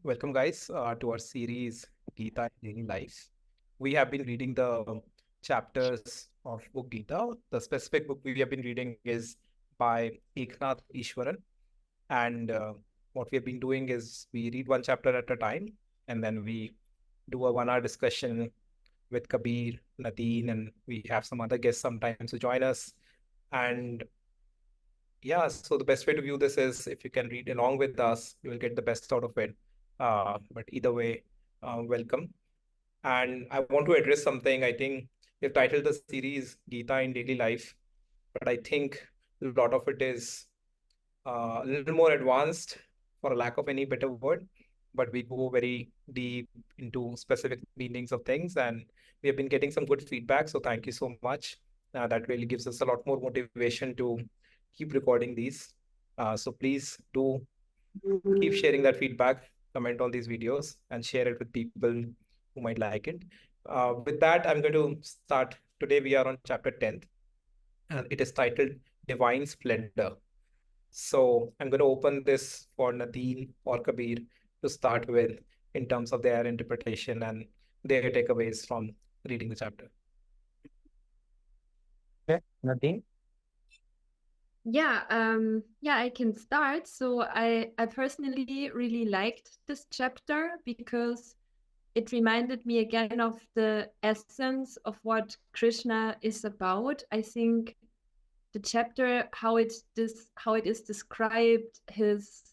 Welcome, guys, to our series Gita in Daily Life. We have been reading the chapters of book Gita. The specific book we have been reading is by Easwaran. And what we have been doing is we read one chapter at a time, and then we do a 1 hour discussion with Kabir, Nadine, and we have some other guests sometimes to join us. And yeah, so the best way to view this is if you can read along with us, you will get the best out of it. But either way, welcome. And I want to address something. I think we've titled the series Gita in Daily Life, but I think a lot of it is a little more advanced, for a lack of any better word. But we go very deep into specific meanings of things, and we have been getting some good feedback. So thank you so much. That really gives us a lot more motivation to keep recording these. So please do keep sharing that feedback, comment on these videos, and share it with people who might like it. With that, I'm going to start. Today, we are on chapter 10th, and it is titled Divine Splendor. So I'm going to open this for Nadine or Kabir to start with in terms of their interpretation and their takeaways from reading the chapter. Okay, Nadine? Yeah, I can start. So I personally really liked this chapter because it reminded me again of the essence of what Krishna is about. I think the chapter, how it is described, his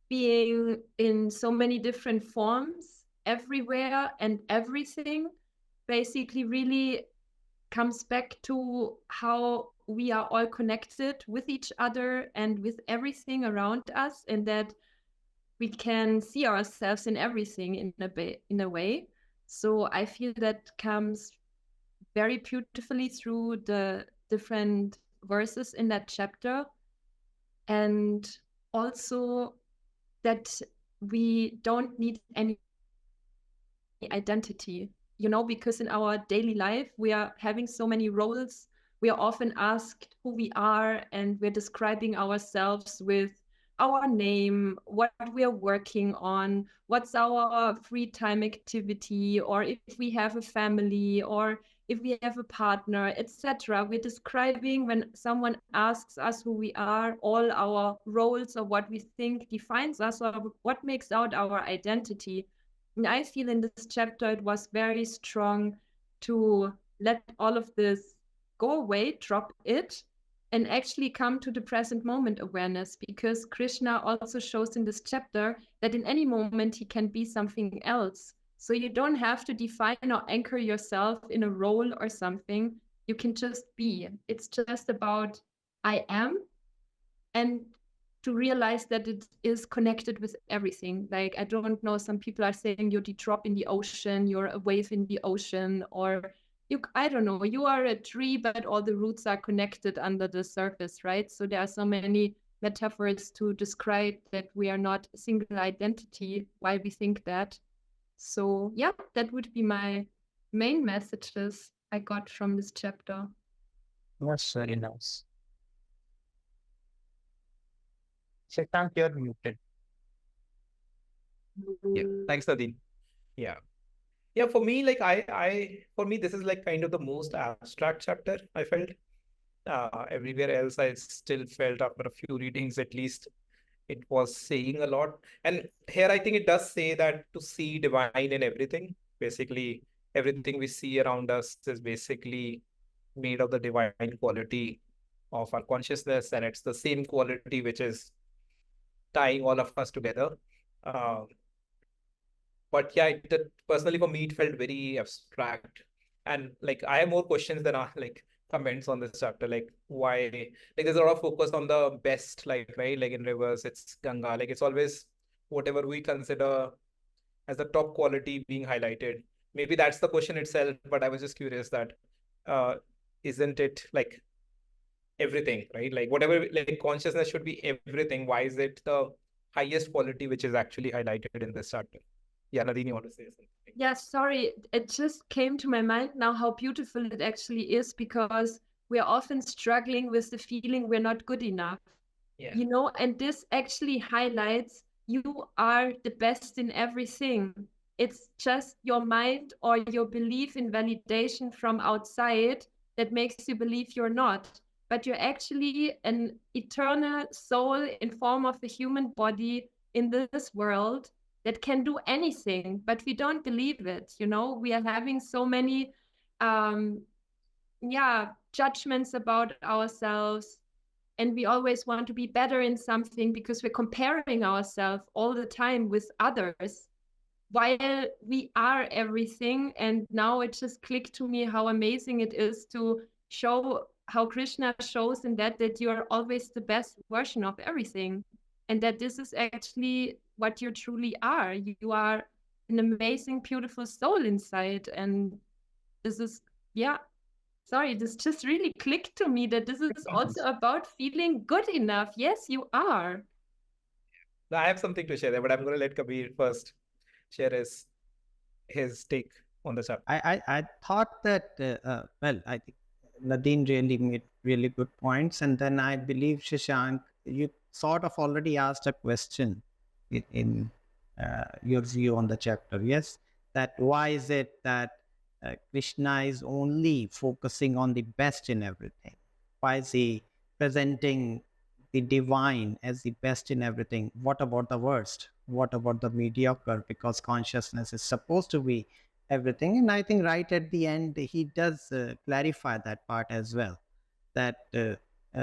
being in so many different forms everywhere and everything, basically really comes back to how we are all connected with each other and with everything around us, and that we can see ourselves in everything in a way. So I feel that comes very beautifully through the different verses in that chapter, and also that we don't need any identity, because in our daily life we are having so many roles. We are often asked who we are, and we're describing ourselves with our name, what we are working on, what's our free time activity, or if we have a family, or if we have a partner, etc. We're describing, when someone asks us who we are, all our roles or what we think defines us or what makes out our identity. And I feel in this chapter it was very strong to let all of this go away, drop it, and actually come to the present moment awareness, because Krishna also shows in this chapter that in any moment he can be something else. So you don't have to define or anchor yourself in a role or something. You can just be. It's just about I am, and to realize that it is connected with everything. Like, I don't know, some people are saying you're the drop in the ocean, you're a wave in the ocean, or I don't know, you are a tree, but all the roots are connected under the surface, right? So there are so many metaphors to describe that we are not a single identity, why we think that. So yeah, that would be my main messages I got from this chapter. That's very nice. Shashank, you're muted. Yeah, thanks, Nadine. Yeah. Yeah, for me, for me, this is like kind of the most abstract chapter I felt. Everywhere else, I still felt after a few readings, at least, it was saying a lot. And here, I think it does say that to see divine in everything. Basically, everything we see around us is basically made of the divine quality of our consciousness, and it's the same quality which is tying all of us together. Uh, but yeah, personally for me, it felt very abstract, and like I have more questions than like comments on this chapter. Like, why? Like, there's a lot of focus on the best, like, right, like in rivers, it's Ganga. Like, it's always whatever we consider as the top quality being highlighted. Maybe that's the question itself, but I was just curious that uh isn't it like everything, right? Like, whatever, like, consciousness should be everything. Why is it the highest quality which is actually highlighted in this chapter? Yeah, Nadine, you want to say something? Yeah, sorry. It just came to my mind now how beautiful it actually is, because we're often struggling with the feeling we're not good enough. Yeah. And this actually highlights you are the best in everything. It's just your mind or your belief in validation from outside that makes you believe you're not. But you're actually an eternal soul in form of a human body in this world that can do anything, but we don't believe it. You know, we are having so many um judgments about ourselves, and we always want to be better in something because we're comparing ourselves all the time with others while we are everything. And now it just clicked to me how amazing it is to show how Krishna shows in that you are always the best version of everything, and that this is actually what you truly are. You are an amazing, beautiful soul inside. And this is, yeah, sorry, this just really clicked to me that this is also about feeling good enough. Yes, you are. Now, I have something to share there, but I'm going to let Kabir first share his take on the chapter. I thought that, well, I think Nadine really made really good points. And then I believe, Shashank, you sort of already asked a question in your view on the chapter. Yes, that why is it that Krishna is only focusing on the best in everything? Why is he presenting the divine as the best in everything? What about the worst? What about the mediocre? Because consciousness is supposed to be everything. And I think right at the end, he does clarify that part as well. That,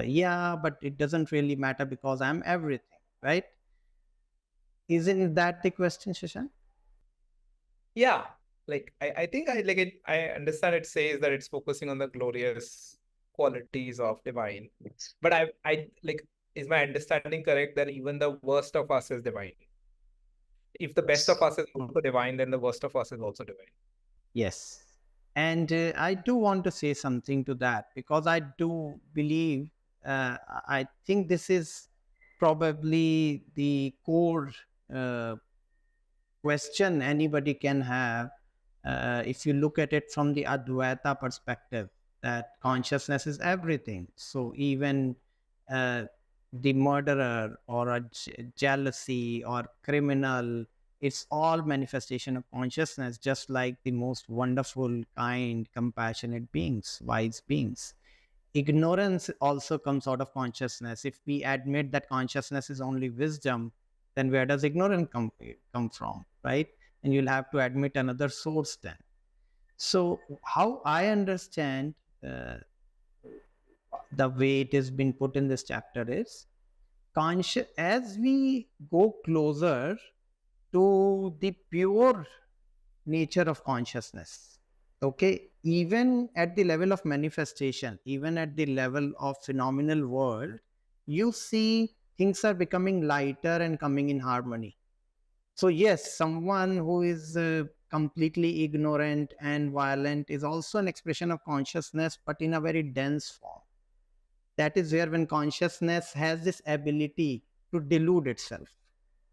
yeah, but it doesn't really matter because I'm everything, right? Isn't that the question, Shashank? Yeah, like I think I like it. I understand it says that it's focusing on the glorious qualities of divine, but I like, is my understanding correct that even the worst of us is divine? If the best of us is also divine, then the worst of us is also divine. Yes. And I do want to say something to that because I do believe, I think this is probably the core uh, question anybody can have if you look at it from the Advaita perspective, that consciousness is everything. So even uh, the murderer or a jealousy or criminal, it's all manifestation of consciousness, just like the most wonderful, kind, compassionate beings, wise beings. Ignorance also comes out of consciousness. If we admit that consciousness is only wisdom, then where does ignorance come from, right? And you'll have to admit another source then. So how I understand uh, the way it has been put in this chapter is, conscious as we go closer to the pure nature of consciousness, okay, even at the level of manifestation, even at the level of phenomenal world, you see things are becoming lighter and coming in harmony. So yes, someone who is completely ignorant and violent is also an expression of consciousness, but in a very dense form. That is where when consciousness has this ability to delude itself.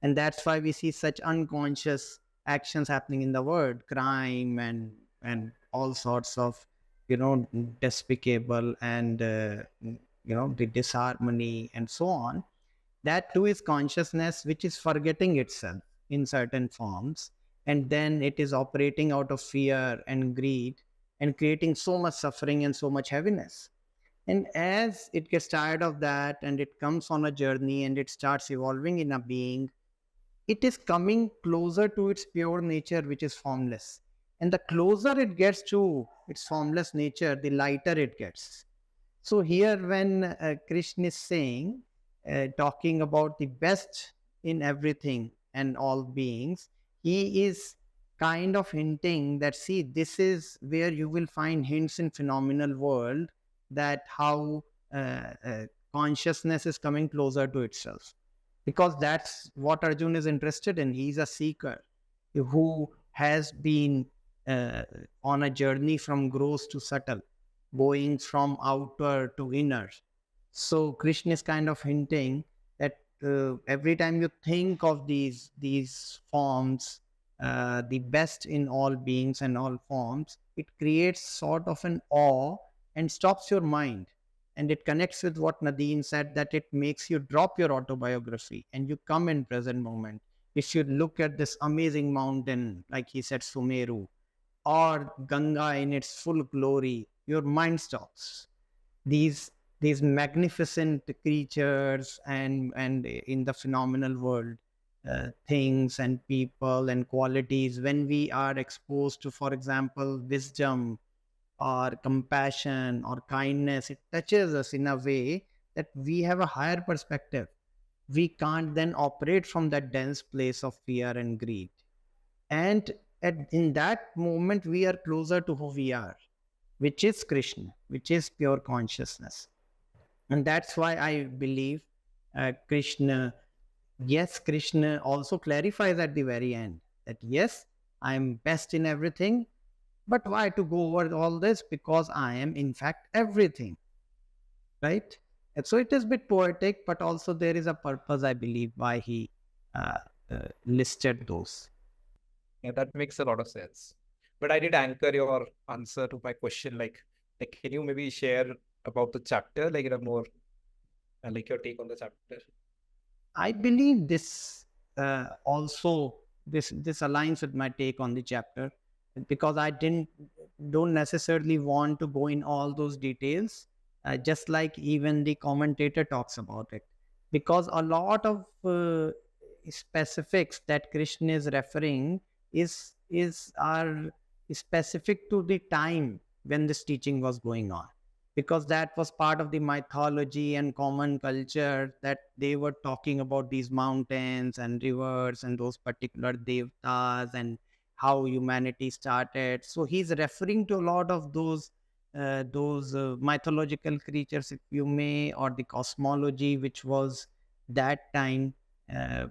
And that's why we see such unconscious actions happening in the world, crime and all sorts of, despicable and, the disharmony and so on. That too is consciousness, which is forgetting itself in certain forms. And then it is operating out of fear and greed and creating so much suffering and so much heaviness. And as it gets tired of that and it comes on a journey and it starts evolving in a being, it is coming closer to its pure nature, which is formless. And the closer it gets to its formless nature, the lighter it gets. So here, when Krishna is saying, talking about the best in everything and all beings, he is kind of hinting that, see, this is where you will find hints in phenomenal world, that how consciousness is coming closer to itself, because that's what Arjun is interested in. He's a seeker who has been on a journey from gross to subtle, going from outer to inner. So Krishna is kind of hinting that every time you think of these forms, the best in all beings and all forms, it creates sort of an awe and stops your mind. And it connects with what Nadine said, that it makes you drop your autobiography and you come in present moment. If you look at this amazing mountain, like he said, Sumeru, or Ganga in its full glory, your mind stops. These magnificent creatures and in the phenomenal world, things and people and qualities, when we are exposed to, for example, wisdom or compassion or kindness, it touches us in a way that we have a higher perspective. We can't then operate from that dense place of fear and greed. And in that moment, we are closer to who we are, which is Krishna, which is pure consciousness. And that's why I believe Krishna, yes, Krishna also clarifies at the very end that, yes, I'm best in everything, but why to go over all this? Because I am, in fact, everything, right? And so it is a bit poetic, but also there is a purpose, I believe, why he listed those. Yeah, that makes a lot of sense. But I did anchor your answer to my question. Like, can you maybe share about the chapter, like in a more, like your take on the chapter? I believe this also this aligns with my take on the chapter, because I don't necessarily want to go in all those details, just like even the commentator talks about it, because a lot of specifics that Krishna is referring is are specific to the time when this teaching was going on, because that was part of the mythology and common culture, that they were talking about these mountains and rivers and those particular devtas and how humanity started. So he's referring to a lot of those mythological creatures, if you may, or the cosmology which was that time uh,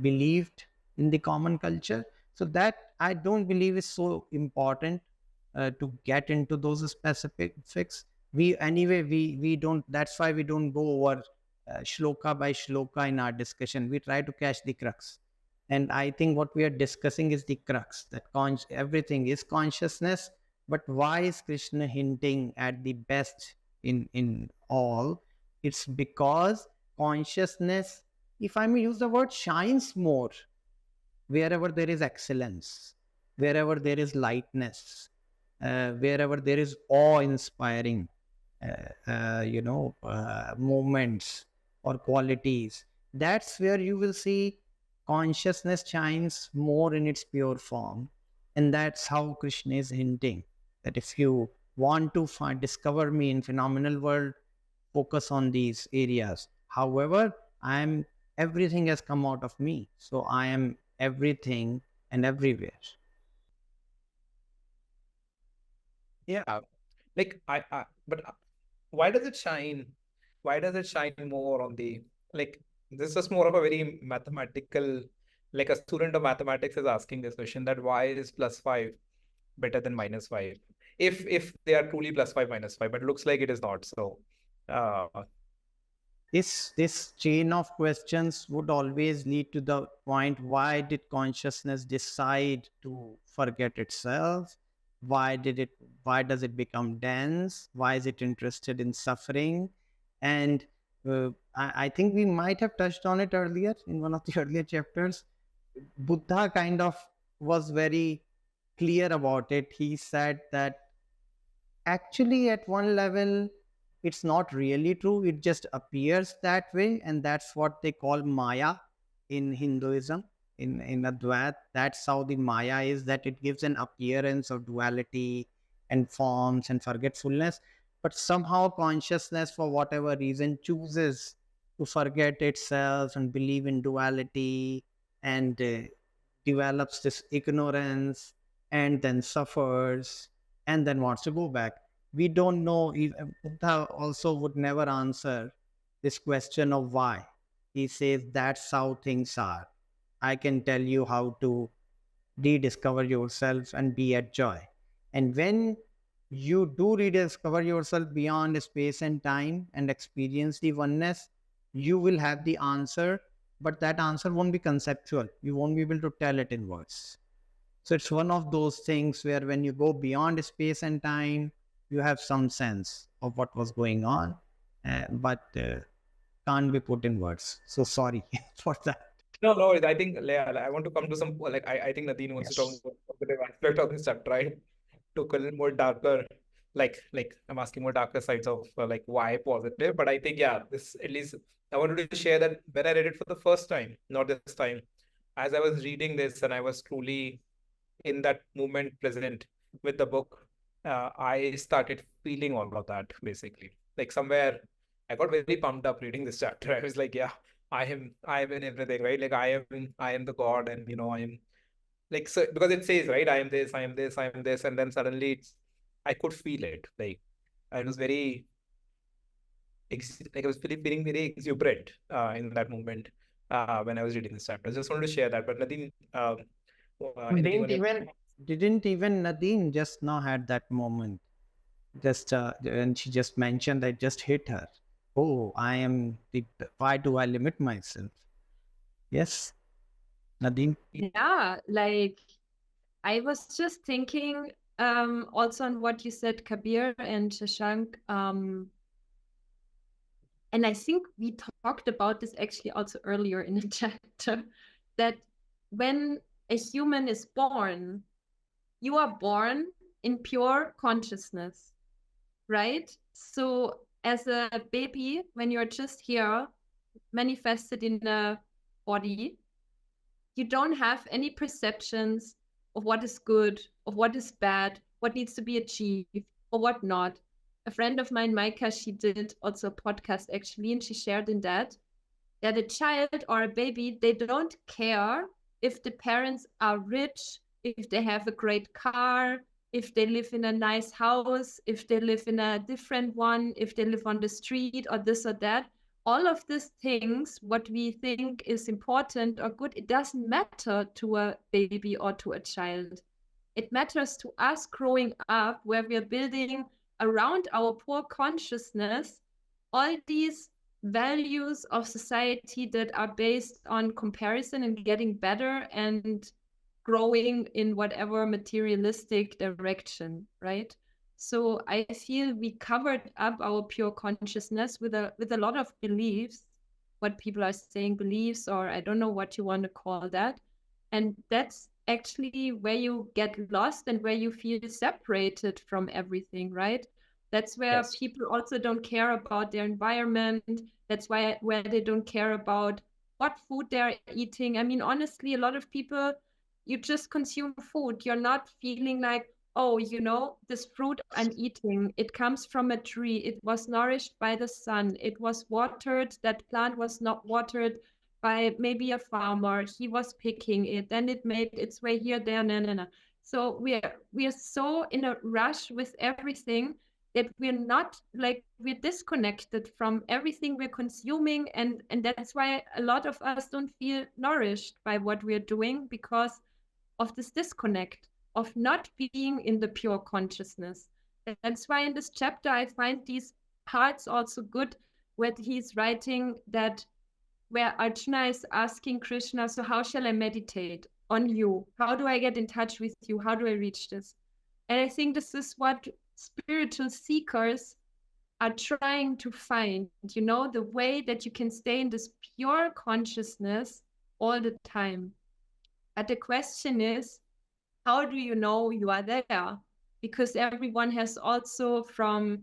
believed in the common culture. So that I don't believe is so important to get into those specifics. We don't, that's why we don't go over shloka by shloka in our discussion. We try to catch the crux, and I think what we are discussing is the crux, that everything is consciousness. But why is Krishna hinting at the best in all? It's because consciousness, if I may use the word, shines more wherever there is excellence, wherever there is lightness, wherever there is awe-inspiring moments or qualities. That's where you will see consciousness shines more in its pure form. And that's how Krishna is hinting, that if you want to discover me in phenomenal world, focus on these areas. However, everything has come out of me, so I am everything and everywhere. Yeah, like but why does it shine? Why does it shine more on the, like, this is more of a very mathematical, like a student of mathematics is asking this question, that why is +5 better than -5? If they are truly +5, -5, but it looks like it is not. So, uh, This chain of questions would always lead to the point, why did consciousness decide to forget itself? Why does it become dense? Why is it interested in suffering? And I think we might have touched on it earlier in one of the earlier chapters. Buddha kind of was very clear about it. He said that actually, at one level, it's not really true. It just appears that way. And that's what they call Maya in Hinduism, in Advait. That's how the Maya is, that it gives an appearance of duality and forms and forgetfulness. But somehow consciousness, for whatever reason, chooses to forget itself and believe in duality, and develops this ignorance, and then suffers, and then wants to go back. We don't know. Buddha also would never answer this question of why. He says that's how things are. I can tell you how to rediscover yourself and be at joy. And when you do rediscover yourself beyond space and time and experience the oneness, you will have the answer, but that answer won't be conceptual. You won't be able to tell it in words. So it's one of those things where when you go beyond space and time, you have some sense of what was going on. but can't be put in words. So sorry for that. No, I think I want to come to some I think Nadine wants to talk Yes. about the positive aspect of this chapter, right? Took a little more darker, like I'm asking more darker sides of like why positive, but I think this at least I wanted to share that when I read it for the first time, not this time, as I was reading this and I was truly in that moment present with the book, I started feeling all of that basically. Like somewhere I got very pumped up reading this chapter. I was like, yeah, I am in everything, right? Like I am the God, and I am like, so because it says, right, I am this, I am this, I am this, and then suddenly I could feel it. Like I was very like I was feeling very exuberant in that moment when I was reading this chapter. I just wanted to share that. But Nadine, anything on Didn't your even Didn't even Nadine just now had that moment? Just and she just mentioned that just hit her. Oh, I am the. Why do I limit myself? Yes, Nadine. Yeah, like I was just thinking also on what you said, Kabir and Shashank. And I think we talked about this actually also earlier in the chapter, that when a human is born, you are born in pure consciousness, right? So as a baby, when you're just here, manifested in a body, you don't have any perceptions of what is good, of what is bad, what needs to be achieved, or what not. A friend of mine, Maika, she did also a podcast actually, and she shared in that a child or a baby, they don't care if the parents are rich, if they have a great car, if they live in a nice house, if they live in a different one, if they live on the street or this or that. All of these things, what we think is important or good, it doesn't matter to a baby or to a child. It matters to us growing up, where we are building around our poor consciousness all these values of society that are based on comparison and getting better and growing in whatever materialistic direction, right? So I feel we covered up our pure consciousness with a lot of beliefs, what people are saying, beliefs, or I don't know what you want to call that. And that's actually where you get lost and where you feel separated from everything, right? That's where yes. people also don't care about their environment. That's why where they don't care about what food they're eating. I mean, honestly, a lot of people, you just consume food. You're not feeling like, oh, this fruit I'm eating, it comes from a tree. It was nourished by the sun. It was watered. That plant was not watered by maybe a farmer. He was picking it. Then it made its way here, there, no. So we are so in a rush with everything that we're disconnected from everything we're consuming, and that's why a lot of us don't feel nourished by what we're doing, because of this disconnect of not being in the pure consciousness. That's why in this chapter I find these parts also good, where he's writing that, where Arjuna is asking Krishna, so how shall I meditate on you? How do I get in touch with you? How do I reach this? And I think this is what spiritual seekers are trying to find, the way that you can stay in this pure consciousness all the time. But the question is, how do you know you are there? Because everyone has also, from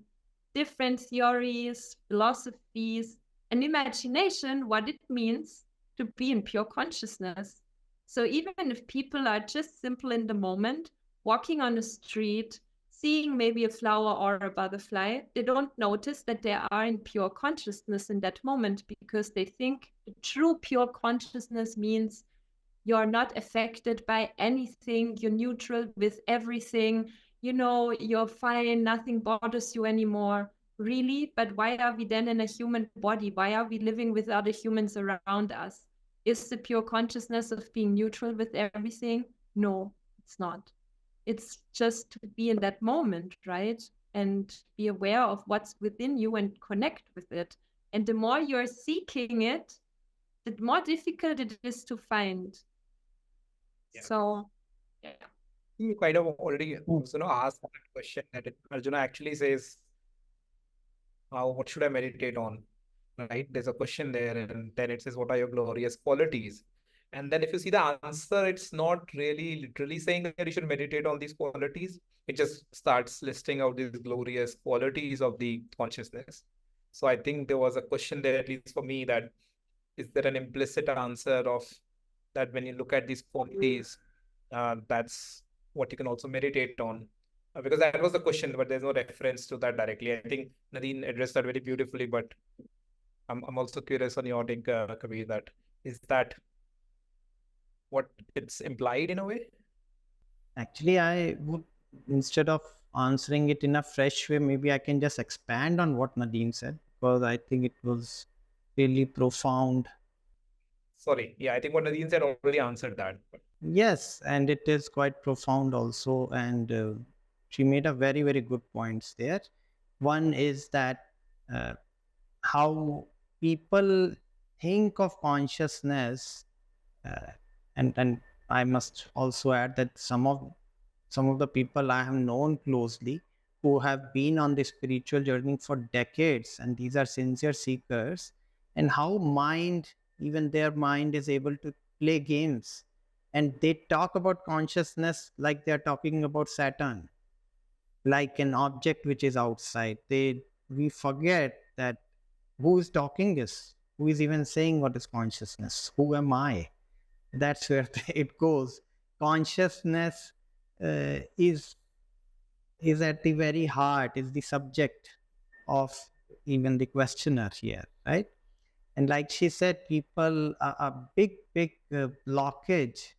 different theories, philosophies, and imagination, what it means to be in pure consciousness. So even if people are just simple in the moment, walking on the street, seeing maybe a flower or a butterfly, they don't notice that they are in pure consciousness in that moment, because they think true pure consciousness means you're not affected by anything, you're neutral with everything, you're fine, nothing bothers you anymore. Really? But why are we then in a human body? Why are we living with other humans around us? Is the pure consciousness of being neutral with everything? No, it's not. It's just to be in that moment, right? And be aware of what's within you and connect with it. And the more you're seeking it, the more difficult it is to find. Yeah. So, yeah. You kind of already asked that question that Arjuna actually says, what should I meditate on? Right? There's a question there, and then it says, what are your glorious qualities? And then if you see the answer, it's not really literally saying that you should meditate on these qualities. It just starts listing out these glorious qualities of the consciousness. So I think there was a question there, at least for me, that is there an implicit answer of that when you look at these qualities, that's what you can also meditate on? Because that was the question, but there's no reference to that directly. I think Nadine addressed that very beautifully, but I'm also curious on your take, Kabir, that is that what it's implied in a way? Actually, I would, instead of answering it in a fresh way, maybe I can just expand on what Nadine said, because I think it was really profound. Sorry, yeah, I think what Nadine said already answered that. Yes, and it is quite profound also. And she made a very, very good points there. One is that how people think of consciousness, uh, and I must also add that some of the people I have known closely who have been on the spiritual journey for decades, and these are sincere seekers, and how mind, even their mind, is able to play games. And they talk about consciousness like they're talking about Saturn, like an object which is outside. We forget that who is talking is, who is even saying what is consciousness? Who am I? That's where it goes. Consciousness is at the very heart, is the subject of even the questioner here, right? And like she said, people, a big blockage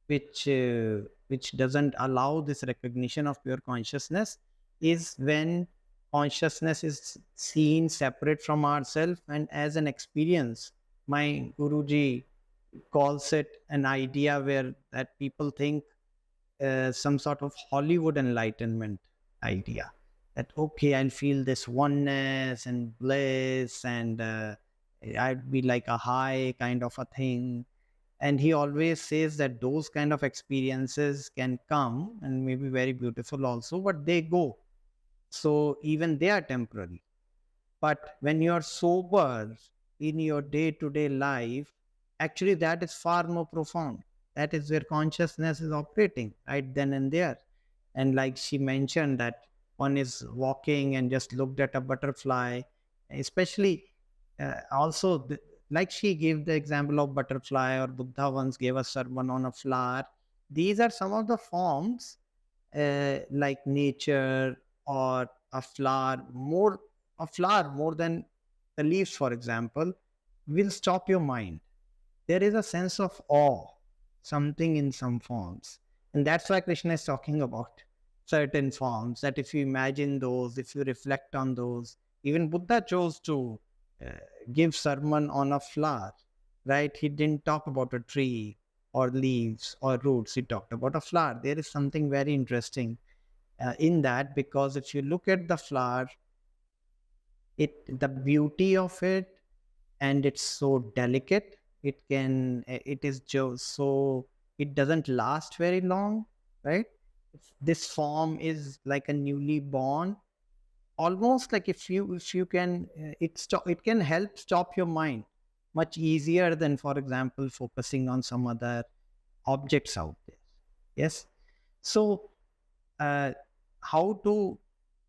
which doesn't allow this recognition of pure consciousness is when consciousness is seen separate from ourselves and as an experience. My Guruji calls it an idea where that people think some sort of Hollywood enlightenment idea, that okay, I'll feel this oneness and bliss, and I'd be like a high kind of a thing. And he always says that those kind of experiences can come and may be very beautiful also, but they go. So even they are temporary. But when you're sober in your day-to-day life, actually that is far more profound. That is where consciousness is operating right then and there. And like she mentioned, that one is walking and just looked at a butterfly, especially also like she gave the example of butterfly, or Buddha once gave a sermon on a flower. These are some of the forms, like nature or a flower more than the leaves, for example, will stop your mind. There is a sense of awe, something in some forms. And that's why Krishna is talking about certain forms, that if you imagine those, if you reflect on those, even Buddha chose to uh, give sermon on a flower, right? He didn't talk about a tree or leaves or roots. He talked about a flower. There is something very interesting in that, because if you look at the flower, the beauty of it, and it's so delicate, it is just so, it doesn't last very long, right? This form is like a newly born, almost like if you can it can help stop your mind much easier than, for example, focusing on some other objects out there. Yes. So how to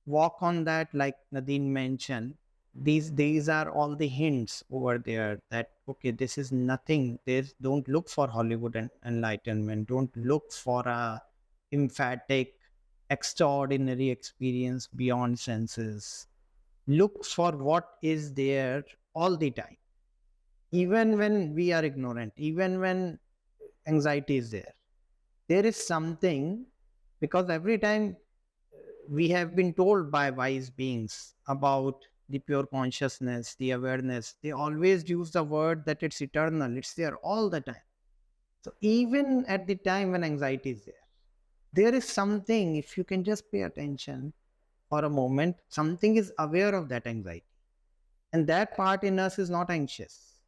walk on that, like Nadine mentioned, these are all the hints over there, that okay, this is nothing. Don't look for Hollywood and enlightenment. Don't look for a emphatic extraordinary experience beyond senses. Look for what is there all the time, even when we are ignorant, even when anxiety is there. There is something, because every time we have been told by wise beings about the pure consciousness, the awareness, they always use the word that it's eternal, it's there all the time. So even at the time when anxiety is there is something, if you can just pay attention for a moment, something is aware of that anxiety. And that part in us is not anxious.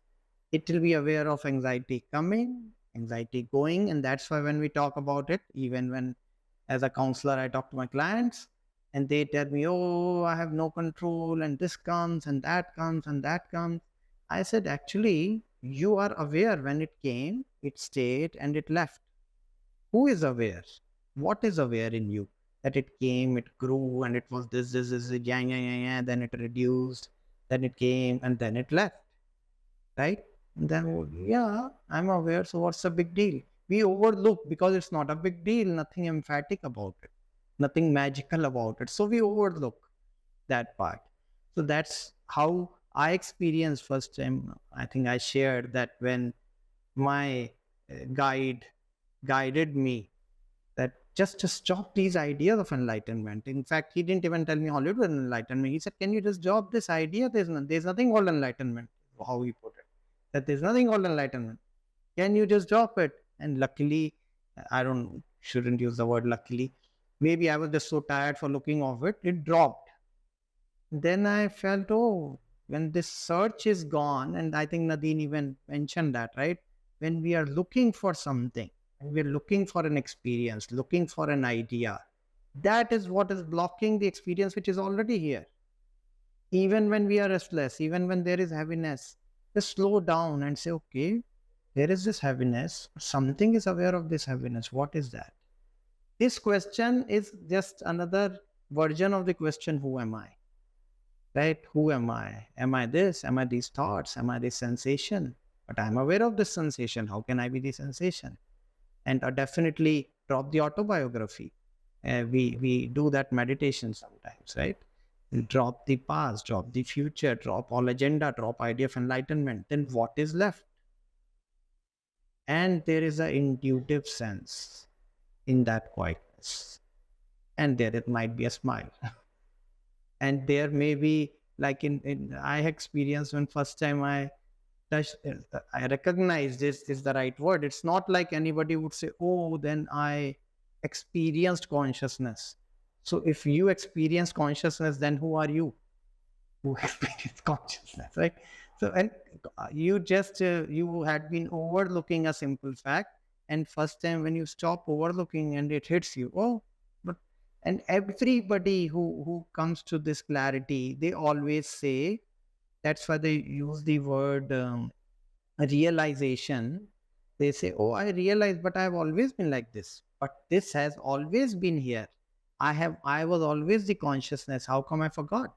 It will be aware of anxiety coming, anxiety going. And that's why when we talk about it, even when as a counselor I talk to my clients, and they tell me, oh, I have no control, and this comes, and that comes, and that comes. I said, actually, you are aware when it came, it stayed, and it left. Who is aware? What is aware in you? That it came, it grew, and it was this, yeah, yeah, yeah, yeah, then it reduced, then it came, and then it left, right? And then, yeah, I'm aware, so what's the big deal? We overlook because it's not a big deal, nothing emphatic about it, nothing magical about it. So we overlook that part. So that's how I experienced first time. I think I shared that when my guide guided me that just to stop these ideas of enlightenment. In fact, he didn't even tell me Hollywood was enlightenment. He said, "Can you just drop this idea? There's nothing called enlightenment." How he put it, that there's nothing called enlightenment. Can you just drop it? And luckily, I don't shouldn't use the word luckily. Maybe I was just so tired for looking of it. It dropped. Then I felt, oh, when this search is gone, and I think Nadine even mentioned that, right? When we are looking for something, and we're looking for an experience, looking for an idea, that is what is blocking the experience which is already here. Even when we are restless, even when there is heaviness, just slow down and say, okay, there is this heaviness. Something is aware of this heaviness. What is that? This question is just another version of the question, who am I? Right? Who am I? Am I this? Am I these thoughts? Am I this sensation? But I'm aware of this sensation. How can I be the sensation? And definitely drop the autobiography. We do that meditation sometimes, right? We drop the past, drop the future, drop all agenda, drop idea of enlightenment. Then what is left? And there is an intuitive sense in that quietness. And there it might be a smile. And there may be, like I experienced when first time I touched, I recognize this is the right word. It's not like anybody would say, oh, then I experienced consciousness. So if you experience consciousness, then who are you who experienced consciousness, right? So, and you just, you had been overlooking a simple fact. And first time when you stop overlooking and it hits you, oh, but, and everybody who comes to this clarity, they always say, that's why they use the word realization. They say, oh, I realize, but I've always been like this. But this has always been here. I was always the consciousness. How come I forgot?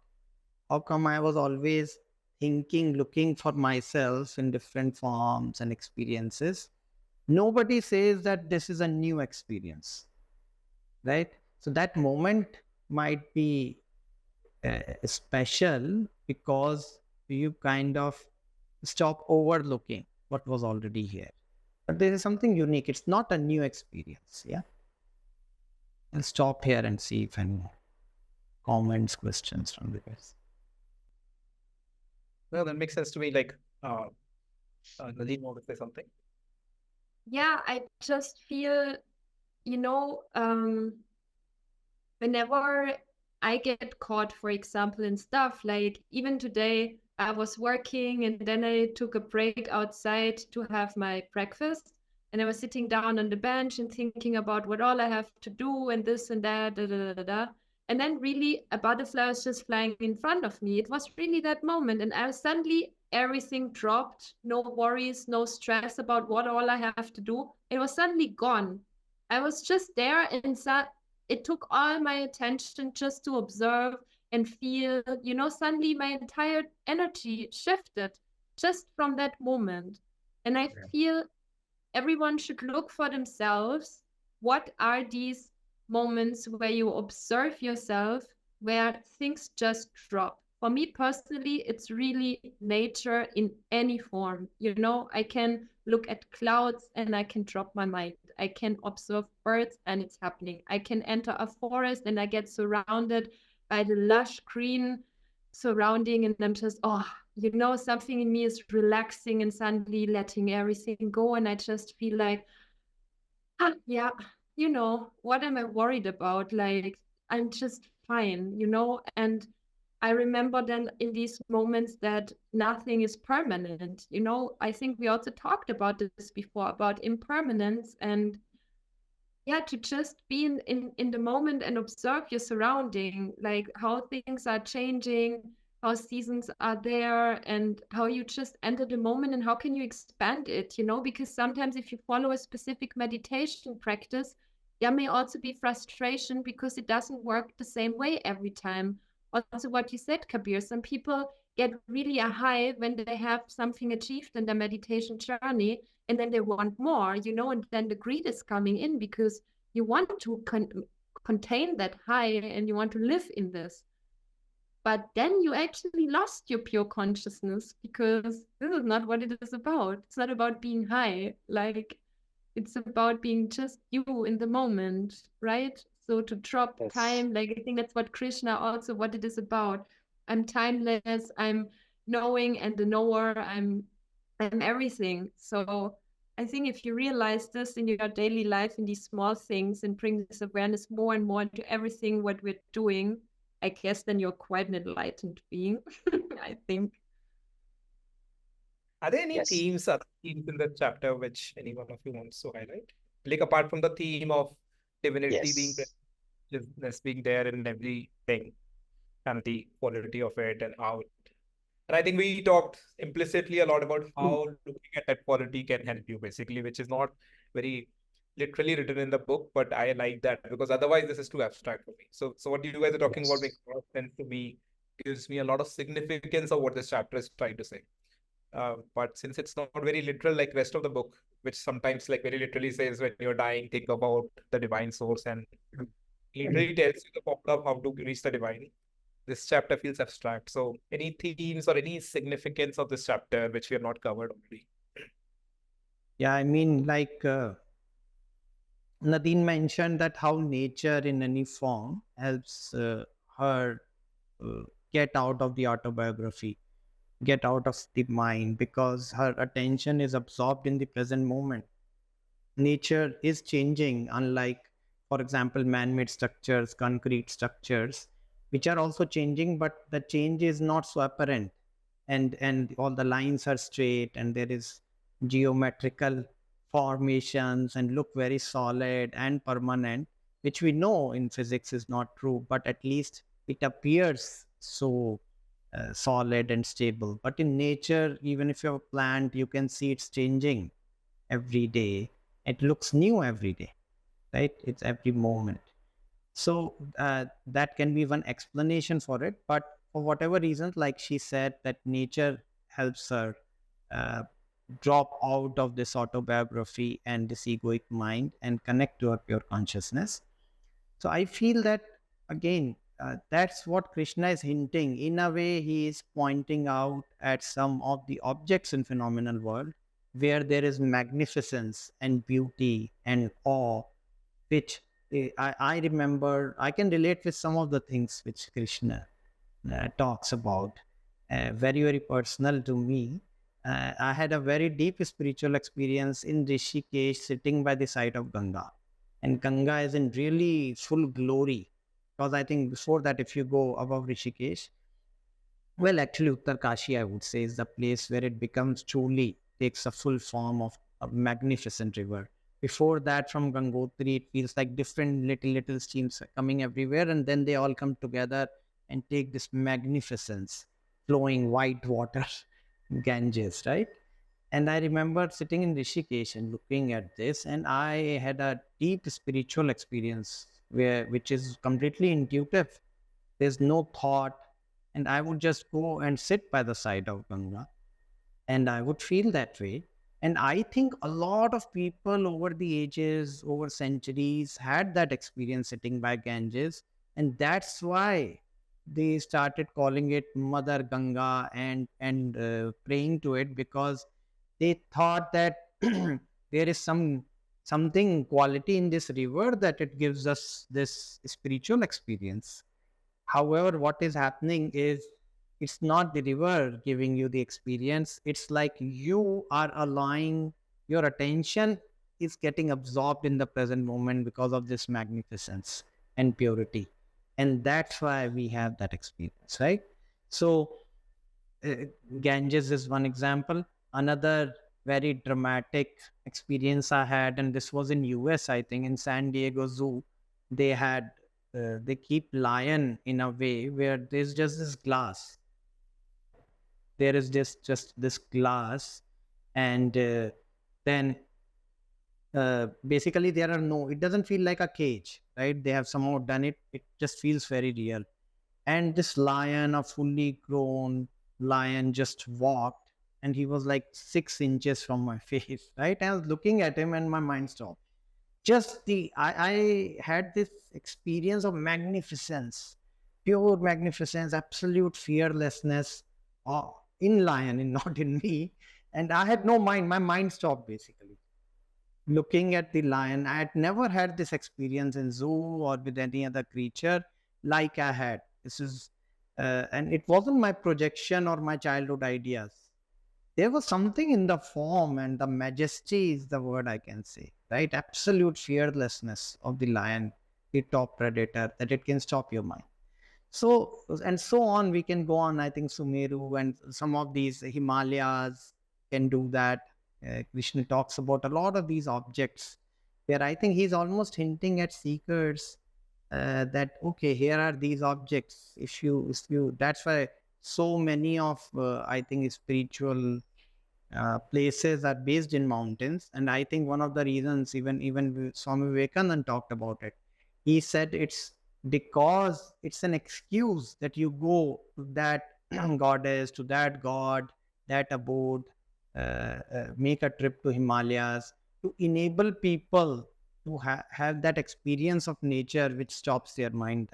How come I was always thinking, looking for myself in different forms and experiences? Nobody says that this is a new experience, right? So that moment might be special because you kind of stop overlooking what was already here. But there is something unique. It's not a new experience. Yeah. I'll stop here and see if any comments, questions from the guys. Well, that makes sense to me. Like, Nadine wanted to say something. Yeah, I just feel, whenever I get caught, for example, in stuff, like even today, I was working and then I took a break outside to have my breakfast. And I was sitting down on the bench and thinking about what all I have to do and this and that, da, da, da, da, da. And then really a butterfly was just flying in front of me. It was really that moment. And I suddenly, everything dropped, no worries, no stress about what all I have to do. It was suddenly gone. I was just there and it took all my attention just to observe and feel, suddenly my entire energy shifted just from that moment. And I feel everyone should look for themselves. What are these moments where you observe yourself, where things just drop? For me personally, it's really nature in any form. I can look at clouds and I can drop my mind. I can observe birds and it's happening. I can enter a forest and I get surrounded by the lush green surrounding and I'm just, something in me is relaxing and suddenly letting everything go. And I just feel like, yeah, what am I worried about? Like, I'm just fine, and I remember then in these moments that nothing is permanent. I think we also talked about this before, about impermanence. And yeah, to just be in the moment and observe your surrounding, like how things are changing, how seasons are there, and how you just enter the moment and how can you expand it, because sometimes if you follow a specific meditation practice, there may also be frustration because it doesn't work the same way every time. Also, what you said, Kabir, some people get really a high when they have something achieved in their meditation journey, and then they want more, and then the greed is coming in because you want to contain that high and you want to live in this. But then you actually lost your pure consciousness because this is not what it is about. It's not about being high. Like, it's about being just you in the moment, right? So to drop Yes. time, like I think that's what Krishna also what it is about. I'm timeless, I'm knowing and the knower, I'm everything. So I think if you realize this in your daily life in these small things and bring this awareness more and more to everything what we're doing, I guess then you're quite an enlightened being, I think. Are there any Yes. themes in the chapter which any one of you wants to highlight? Like apart from the theme of divinity being Yes. present, being there in everything and the quality of it and how. And I think we talked implicitly a lot about how looking at that quality can help you, basically, which is not very literally written in the book, but I like that because otherwise this is too abstract for me. So what you guys are talking about Yes. makes a lot of sense to me, gives me a lot of significance of what this chapter is trying to say. But since it's not very literal like rest of the book, which sometimes like very literally says when you're dying, think about the divine source and literally tells you the formula of how to reach the divine. This chapter feels abstract. So any themes or any significance of this chapter which we have not covered already? Yeah, I mean, like Nadine mentioned that how nature in any form helps her uh, get out of the autobiography, get out of the mind, because her attention is absorbed in the present moment. Nature is changing, unlike, for example, man-made structures, concrete structures, which are also changing, but the change is not so apparent, and all the lines are straight, and there is geometrical formations and look very solid and permanent, which we know in physics is not true, but at least it appears so solid and stable. But in nature, even if you have a plant, you can see it's changing every day. It looks new every day, right? It's every moment. So that can be one explanation for it. But for whatever reasons, like she said, that nature helps her uh, drop out of this autobiography and this egoic mind and connect to her pure consciousness. So I feel that again, that's what Krishna is hinting. In a way, he is pointing out at some of the objects in phenomenal world where there is magnificence and beauty and awe, which I remember, I can relate with some of the things which Krishna talks about, very, very personal to me. I had a very deep spiritual experience in Rishikesh, sitting by the side of Ganga. And Ganga is in really full glory. Because I think before that, if you go above Rishikesh, well, actually, Uttarkashi, I would say, is the place where it becomes truly takes a full form of a magnificent river. Before that, from Gangotri, it feels like different little streams are coming everywhere, and then they all come together and take this magnificence, flowing white water, Ganges, right? And I remember sitting in Rishikesh and looking at this, and I had a deep spiritual experience which is completely intuitive. There's no thought, and I would just go and sit by the side of Ganga, and I would feel that way. And I think a lot of people over the ages, over centuries, had that experience sitting by Ganges, and that's why they started calling it Mother Ganga and praying to it, because they thought that there is something quality in this river that it gives us this spiritual experience. However, what is happening is it's not the river giving you the experience. It's like you are allowing your attention is getting absorbed in the present moment because of this magnificence and purity. And that's why we have that experience, right? So, uh, Ganges is one example. Another very dramatic experience I had, and this was in US, I think, in San Diego Zoo. They had they keep lion in a way where there's just this glass. There is just this glass, and then basically there are no. It doesn't feel like a cage, right? They have somehow done it. It just feels very real. And this lion, a fully grown lion, just walked, and he was like 6 inches from my face, right? I was looking at him, and my mind stopped. Just I had this experience of magnificence, pure magnificence, absolute fearlessness, in lion, and not in me. And I had no mind. My mind stopped basically looking at the lion. I had never had this experience in zoo or with any other creature like I had. This is, and it wasn't my projection or my childhood ideas. There was something in the form, and the majesty is the word I can say, right? Absolute fearlessness of the lion, the top predator, that it can stop your mind. So, and so on, we can go on. I think Sumeru and some of these Himalayas can do that. Krishna talks about a lot of these objects where I think he's almost hinting at seekers that, okay, here are these objects. If you, that's why so many of, I think, spiritual places are based in mountains. And I think one of the reasons, even Swami Vivekananda talked about it. He said it's because it's an excuse that you go to that goddess, to that god, that abode, make a trip to Himalayas to enable people to have that experience of nature which stops their mind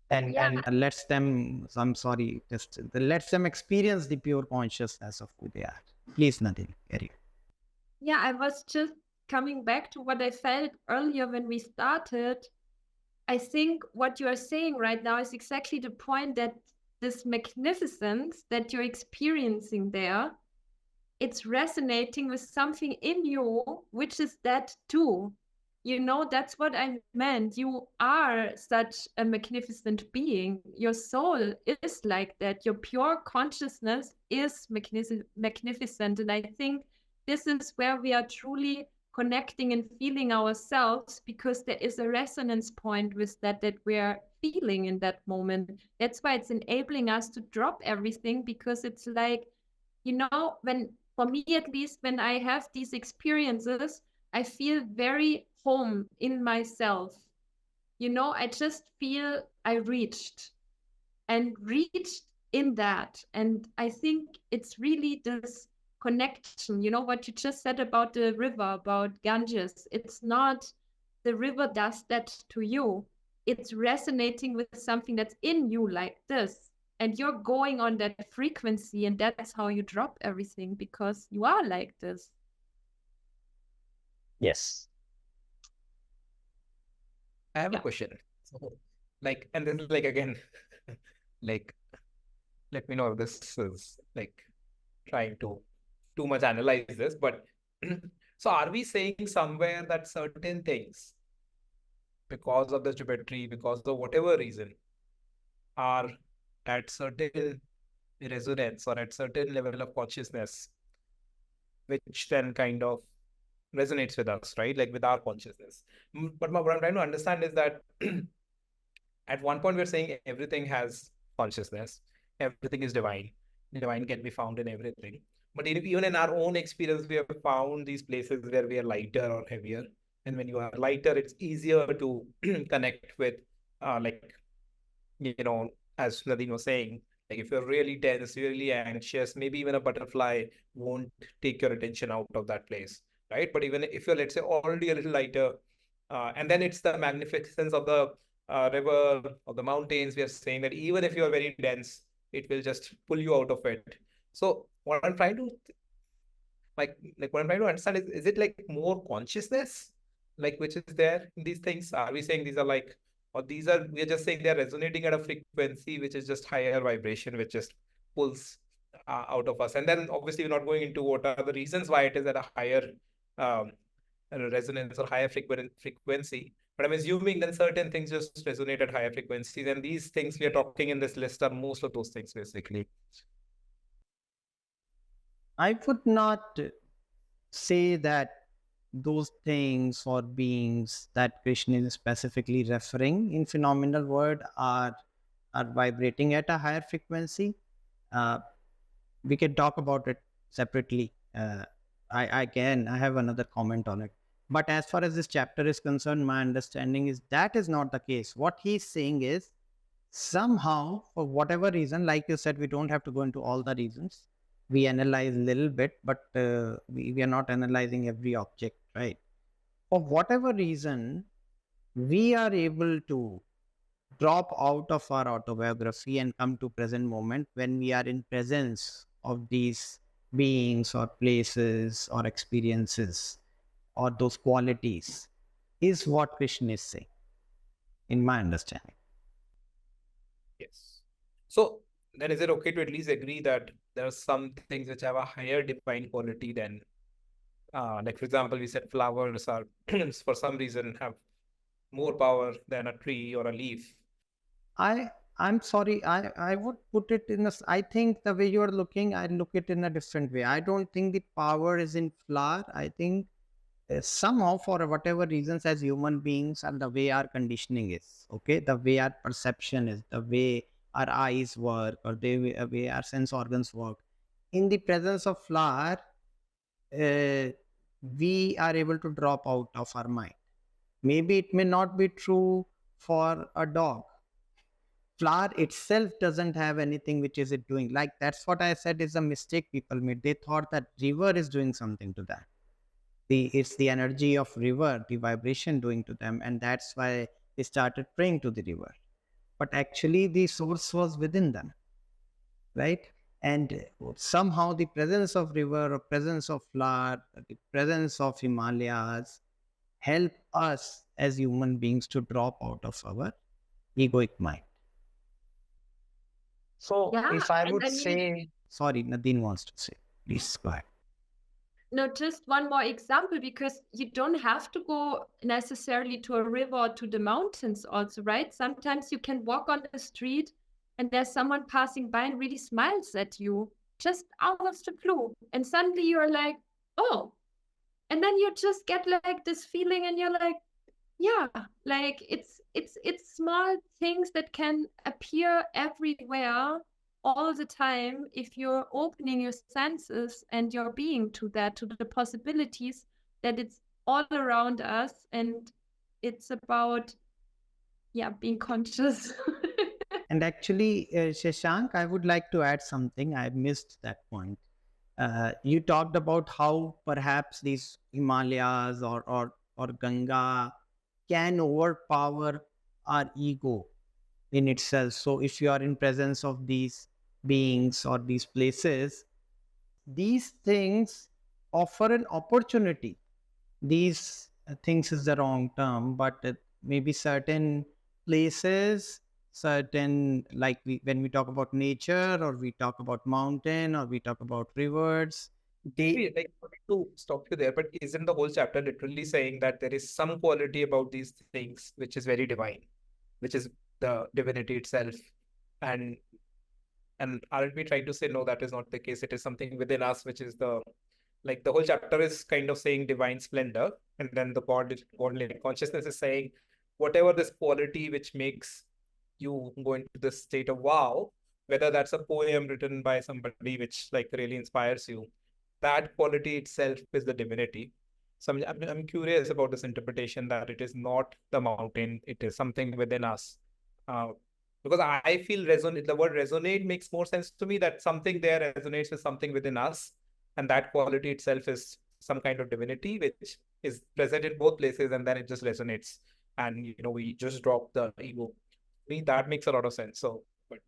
And Yeah. and and lets them, I'm sorry, just lets them experience the pure consciousness of who they are. Please, Nadine, carry on. Yeah, I was just coming back to what I felt earlier when we started. I think what you are saying right now is exactly the point, that this magnificence that you're experiencing there, it's resonating with something in you, which is that too. You know, that's what I meant. You are such a magnificent being. Your soul is like that. Your pure consciousness is magnificent. And I think this is where we are truly connecting and feeling ourselves, because there is a resonance point with that we're feeling in that moment. That's why it's enabling us to drop everything, because it's like, you know, when, for me at least, when I have these experiences, I feel very home in myself. You know, I just feel I reached in that. And I think it's really this connection, you know, what you just said about the river, about Ganges. It's not the river does that to you. It's resonating with something that's in you like this. And you're going on that frequency, and that's how you drop everything, because you are like this. yes. I have a Yeah. question. So, like, and then, like, again, like, let me know if this is like trying to too much analyze this, but so are we saying somewhere that certain things, because of the geometry, because of whatever reason, are at certain resonance or at certain level of consciousness, which then kind of resonates with us, right? Like with our consciousness. But what I'm trying to understand is that at one point we're saying everything has consciousness, everything is divine. Divine can be found in everything. But even in our own experience, we have found these places where we are lighter or heavier. And when you are lighter, it's easier to connect with, like, you know, as Nadine was saying, like if you're really tense, really anxious, maybe even a butterfly won't take your attention out of that place, right? But even if you're, let's say, already a little lighter, and then it's the magnificence of the river, of the mountains. We are saying that even if you're very dense, it will just pull you out of it. So what I'm trying to what I'm trying to understand is it like more consciousness, like which is there in these things? Are we saying these are like, or these are, we're just saying they're resonating at a frequency which is just higher vibration, which just pulls out of us? And then obviously we're not going into what are the reasons why it is at a higher um, resonance or higher frequency. But I'm assuming then certain things just resonate at higher frequencies. And these things we are talking in this list are most of those things basically. I would not say that those things or beings that Krishna is specifically referring in phenomenal world are vibrating at a higher frequency. Uh, we can talk about it separately. I have another comment on it. But as far as this chapter is concerned, my understanding is that is not the case. What he's saying is somehow, for whatever reason, like you said, we don't have to go into all the reasons. We analyze a little bit, but we are not analyzing every object, right? For whatever reason, we are able to drop out of our autobiography and come to present moment when we are in presence of these beings or places or experiences or those qualities is what Krishna is saying, in my understanding. Yes. So then is it okay to at least agree that there are some things which have a higher divine quality than, like for example, we said flowers are for some reason have more power than a tree or a leaf. I I'm sorry. I would put it in I think the way you are looking, I look it in a different way. I don't think the power is in flower. I think somehow for whatever reasons as human beings and the way our conditioning is, okay, the way our perception is, the way our eyes work or the way our sense organs work, in the presence of flower, uh, we are able to drop out of our mind. Maybe it may not be true for a dog. Flower itself doesn't have anything which is it doing. Like that's what I said is a mistake people made. They thought that river is doing something to that. It's the energy of river, the vibration doing to them, and that's why they started praying to the river. But actually the source was within them, right? And somehow the presence of river or presence of flower, the presence of Himalayas help us as human beings to drop out of our egoic mind. So Yeah, if I and would I mean, say, Sorry, Nadine wants to say. Please go ahead. no, just one more example, because you don't have to go necessarily to a river or to the mountains also, right? Sometimes you can walk on the street and there's someone passing by and really smiles at you just out of the blue. And suddenly you're like, oh, and then you just get like this feeling and you're like, yeah, like it's small things that can appear everywhere all the time if you're opening your senses and your being to that, to the possibilities that it's all around us, and it's about, yeah, being conscious. And actually, Shashank, I would like to add something. I missed that point. You talked about how perhaps these Himalayas or Ganga can overpower our ego in itself. So if you are in presence of these beings or these places, these things offer an opportunity. These things is the wrong term, but maybe certain places, certain, like when we talk about nature or we talk about mountain or we talk about rivers, they Like to stop you there, but isn't the whole chapter literally saying that there is some quality about these things which is very divine, which is the divinity itself? And aren't we trying to say no, that is not the case? It is something within us, which is the, like the whole chapter is kind of saying divine splendor, and then the godly consciousness is saying whatever this quality which makes you go into this state of wow, whether that's a poem written by somebody which like really inspires you, that quality itself is the divinity. So I'm curious about this interpretation that it is not the mountain, it is something within us. Uh, because I feel resonate, the word resonate makes more sense to me, that something there resonates with something within us, and that quality itself is some kind of divinity which is present in both places, and then it just resonates, and we just drop the ego. Me, that makes a lot of sense. So, but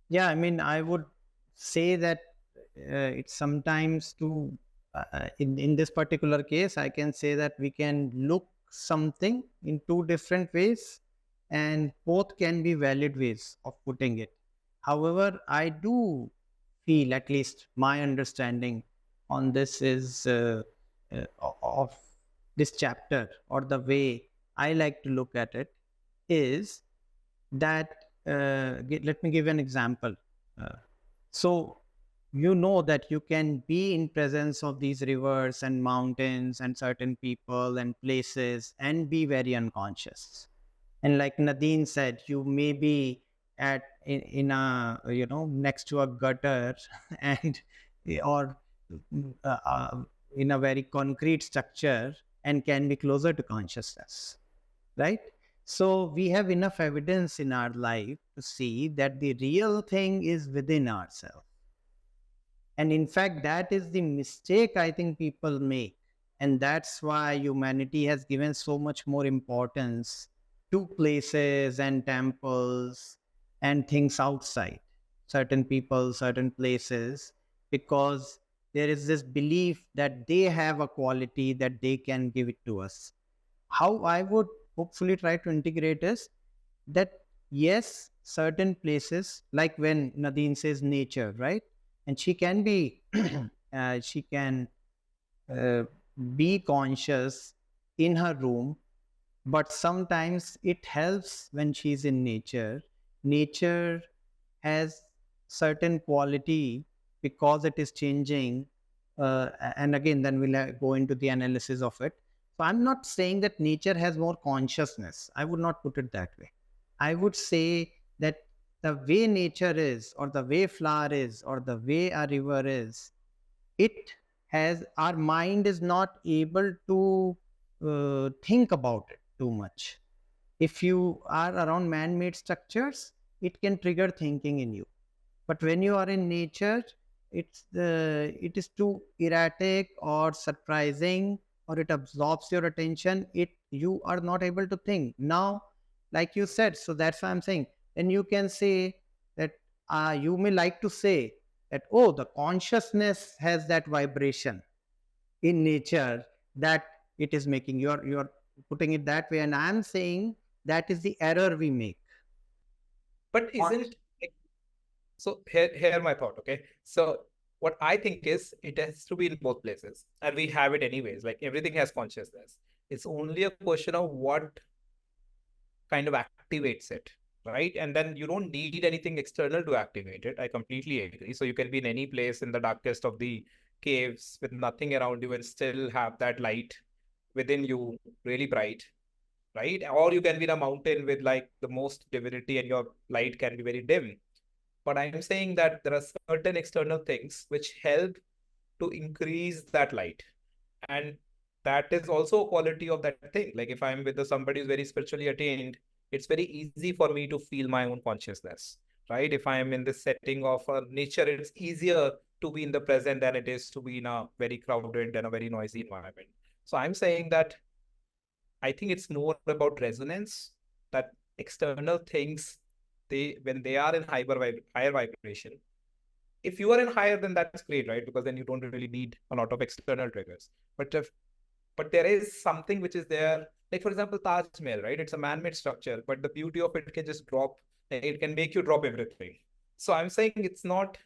yeah, I mean, I would say that it's sometimes to in this particular case, I can say that we can look something in two different ways, and both can be valid ways of putting it. However, I do feel, at least my understanding on this is of this chapter, or the way I like to look at it is that let me give you an example. So you know that you can be in presence of these rivers and mountains and certain people and places and be very unconscious. And like Nadine said, you may be in a, next to a gutter and or in a very concrete structure and can be closer to consciousness, right? So we have enough evidence in our life to see that the real thing is within ourselves. And in fact, that is the mistake I think people make. And that's why humanity has given so much more importance to places and temples and things outside, certain people, certain places, because there is this belief that they have a quality that they can give it to us. How I would hopefully try to integrate is that yes, certain places, like when Nadine says nature, right? And she can be, she can uh, be conscious in her room, but sometimes it helps when she's in nature. Nature has certain quality because it is changing. And again, then we'll go into the analysis of it. So I'm not saying that nature has more consciousness. I would not put it that way. I would say that the way nature is, or the way flower is, or the way a river is, it has, our mind is not able to think about it too much. If you are around man-made structures, it can trigger thinking in you. But when you are in nature, it is too erratic or surprising, or it absorbs your attention. You are not able to think. Now, like you said, so that's why I'm saying, and you can say that you may like to say that, oh, the consciousness has that vibration in nature that it is making. You're putting it that way, and I'm saying that is the error we make. But isn't so here my thought, okay? So what I think is it has to be in both places, and we have it anyways. Like everything has consciousness. It's only a question of what kind of activates it, right? And then you don't need anything external to activate it. I completely agree. So you can be in any place in the darkest of the caves with nothing around you and still have that light within you really bright, right? Or you can be in a mountain with like the most divinity and your light can be very dim. But I'm saying that there are certain external things which help to increase that light. And that is also a quality of that thing. Like if I'm with somebody who's very spiritually attained, it's very easy for me to feel my own consciousness, right? If I'm in this setting of nature, it's easier to be in the present than it is to be in a very crowded and a very noisy environment. So I'm saying that I think it's more about resonance, that external things, when they are in higher vibration, if you are in higher, then that's great, right? Because then you don't really need a lot of external triggers. But there is something which is there, like for example, Taj Mahal, right? It's a man-made structure, but the beauty of it can just drop, like, it can make you drop everything. So I'm saying it's not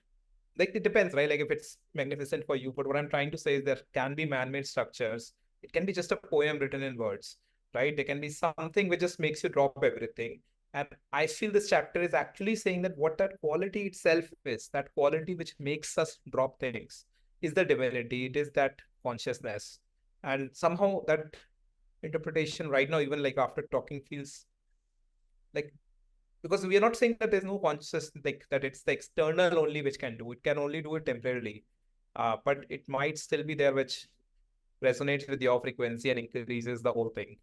like, it depends, right? Like if it's magnificent for you, but what I'm trying to say is there can be man-made structures. It can be just a poem written in words, right? There can be something which just makes you drop everything. And I feel this chapter is actually saying that what that quality itself is, that quality which makes us drop things, is the divinity. It is that consciousness. And somehow that interpretation right now, even like after talking, feels like, because we are not saying that there's no consciousness, like that it's the external only which can do it, can only do it temporarily. But it might still be there, which resonates with your frequency and increases the whole thing.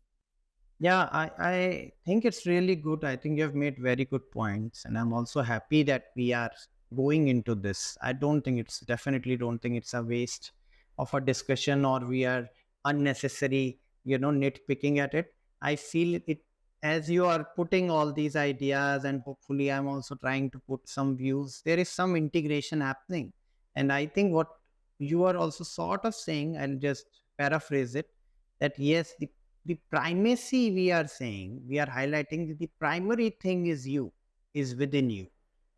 Yeah, I think it's really good. I think you have made very good points. And I'm also happy that we are going into this. I definitely don't think it's a waste of a discussion, or we are unnecessary, nitpicking at it. I feel it, as you are putting all these ideas, and hopefully I'm also trying to put some views, there is some integration happening. And I think what you are also sort of saying, I'll just paraphrase it, that yes, the primacy we are saying, we are highlighting that the primary thing is within you.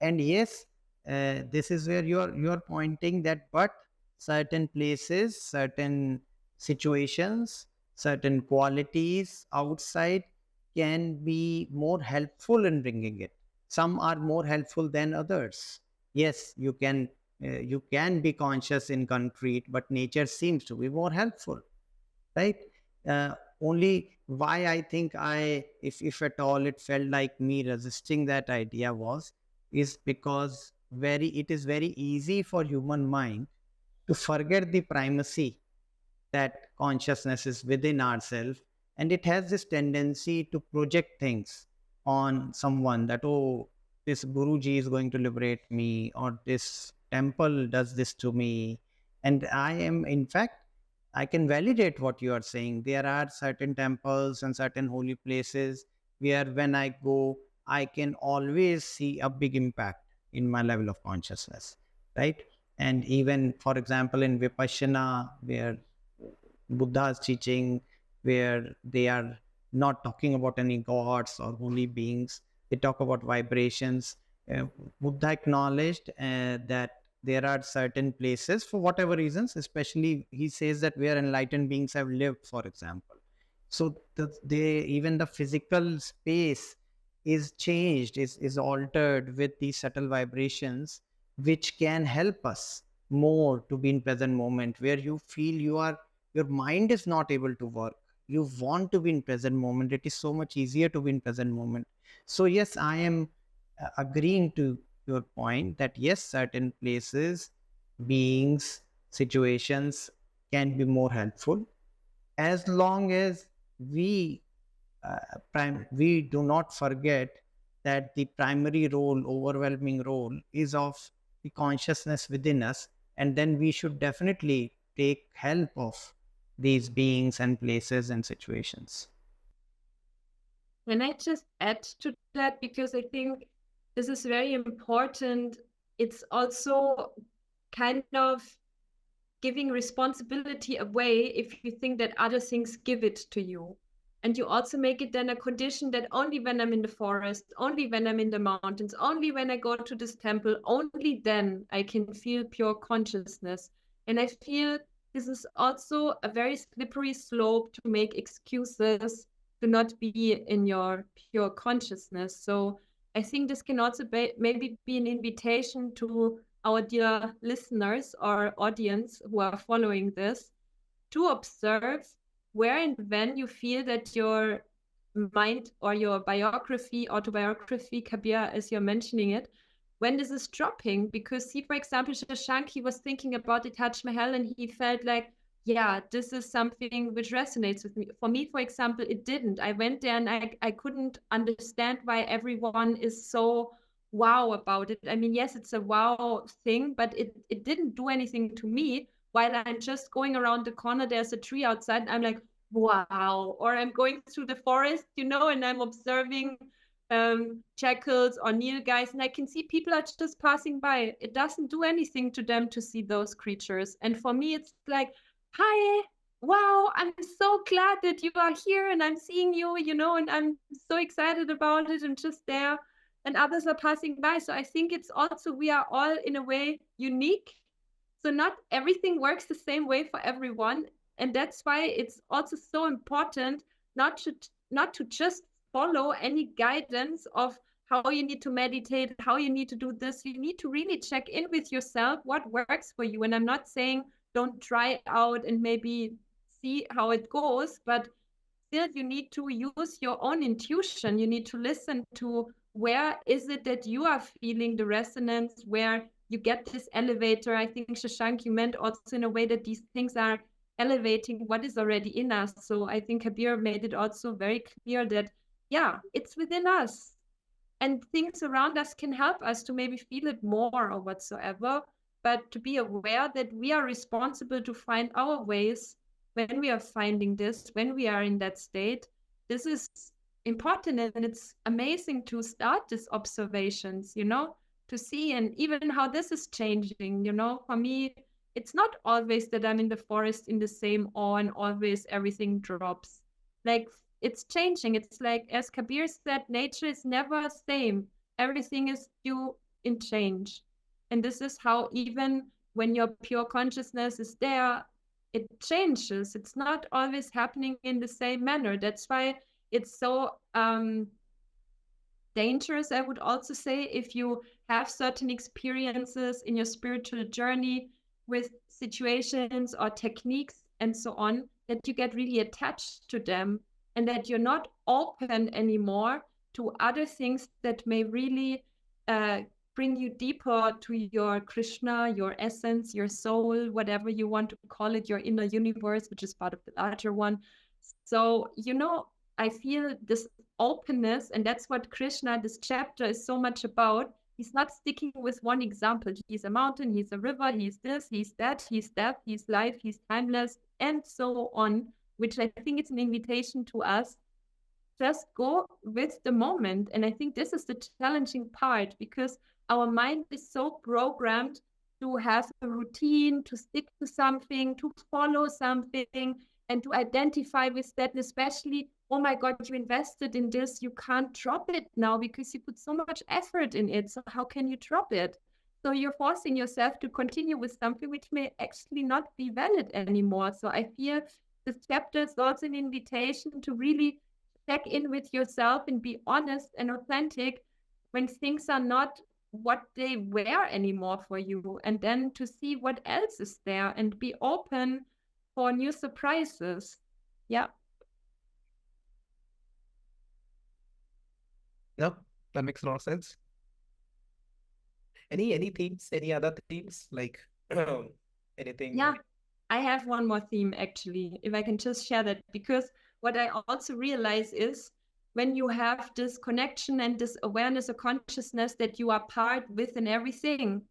And yes, this is where you're pointing that, but certain places, certain situations, certain qualities outside can be more helpful in bringing it. Some are more helpful than others. Yes, you can You can be conscious in concrete, but nature seems to be more helpful, right? Only why I think if at all it felt like me resisting that idea is because it is very easy for human mind to forget the primacy that consciousness is within ourselves, and it has this tendency to project things on someone that, oh, this Guruji is going to liberate me, or this temple does this to me. And I am, in fact, I can validate what you are saying. There are certain temples and certain holy places where when I go, I can always see a big impact in my level of consciousness, right? And even, for example, in Vipassana, where Buddha's teaching, where they are not talking about any gods or holy beings, they talk about vibrations. Buddha acknowledged that there are certain places, for whatever reasons, especially he says that where enlightened beings have lived, for example. So even the physical space is changed, is altered with these subtle vibrations, which can help us more to be in present moment, where you feel your mind is not able to work. You want to be in present moment. It is so much easier to be in present moment. So yes, I am agreeing to your point that yes, certain places, beings, situations can be more helpful, as long as we we do not forget that the primary role, overwhelming role, is of the consciousness within us, and then we should definitely take help of these beings and places and situations. Can I just add to that? Because I think this is very important. It's also kind of giving responsibility away if you think that other things give it to you. And you also make it then a condition that only when I'm in the forest, only when I'm in the mountains, only when I go to this temple, only then I can feel pure consciousness. And I feel this is also a very slippery slope to make excuses to not be in your pure consciousness. So I think this can also maybe be an invitation to our dear listeners or audience who are following this to observe where and when you feel that your mind or your autobiography, Kabir, as you're mentioning it, when this is dropping. Because see, for example, Shashank, he was thinking about the Taj Mahal and he felt like, yeah, this is something which resonates with me. For me, for example, it didn't. I went there and I couldn't understand why everyone is so wow about it. I mean, yes, it's a wow thing, but it didn't do anything to me. While I'm just going around the corner, there's a tree outside, and I'm like, wow. Or I'm going through the forest, and I'm observing jackals or nilgais, and I can see people are just passing by. It doesn't do anything to them to see those creatures. And for me, it's like, hi, wow, I'm so glad that you are here and I'm seeing you, and I'm so excited about it and just there. And others are passing by. So I think it's also, we are all in a way unique. So not everything works the same way for everyone. And that's why it's also so important not to just follow any guidance of how you need to meditate, how you need to do this. You need to really check in with yourself, what works for you. And I'm not saying don't try out and maybe see how it goes, but still you need to use your own intuition. You need to listen to where is it that you are feeling the resonance, where you get this elevator. I think, Shashank, you meant also in a way that these things are elevating what is already in us. So I think Kabir made it also very clear that, yeah, it's within us. And things around us can help us to maybe feel it more or whatsoever, but to be aware that we are responsible to find our ways when we are finding this, when we are in that state. This is important, and it's amazing to start these observations, to see, and even how this is changing. For me, it's not always that I'm in the forest in the same awe and always everything drops. Like, it's changing. It's like, as Kabir said, nature is never the same. Everything is due in change. And this is how, even when your pure consciousness is there, it changes. It's not always happening in the same manner. That's why it's so dangerous, I would also say, if you have certain experiences in your spiritual journey with situations or techniques and so on, that you get really attached to them and that you're not open anymore to other things that may really bring you deeper to your Krishna, your essence, your soul, whatever you want to call it, your inner universe, which is part of the larger one. So, I feel this openness, and that's what Krishna, this chapter, is so much about. He's not sticking with one example. He's a mountain, he's a river, he's this, he's that, he's death, he's life, he's timeless, and so on, which I think is an invitation to us. Just go with the moment. And I think this is the challenging part, because our mind is so programmed to have a routine, to stick to something, to follow something, and to identify with that. And especially, oh my God, you invested in this, you can't drop it now because you put so much effort in it. So how can you drop it? So you're forcing yourself to continue with something which may actually not be valid anymore. So I feel this chapter is also an invitation to really check in with yourself and be honest and authentic when things are not what they were anymore for you, and then to see what else is there and be open for new surprises. Yeah. No, that makes a lot of sense. Any themes, any other themes, like anything? Yeah, I have one more theme actually, if I can just share that, because what I also realize is when you have this connection and this awareness or consciousness that you are part within everything,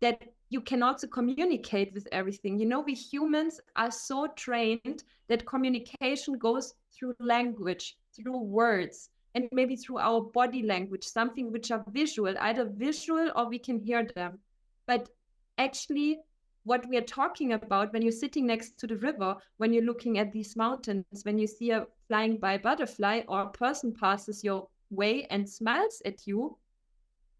that you can also communicate with everything. We humans are so trained that communication goes through language, through words, and maybe through our body language, something which are visual, either visual or we can hear them. But actually, what we are talking about when you're sitting next to the river, when you're looking at these mountains, when you see a flying by butterfly or a person passes your way and smiles at you,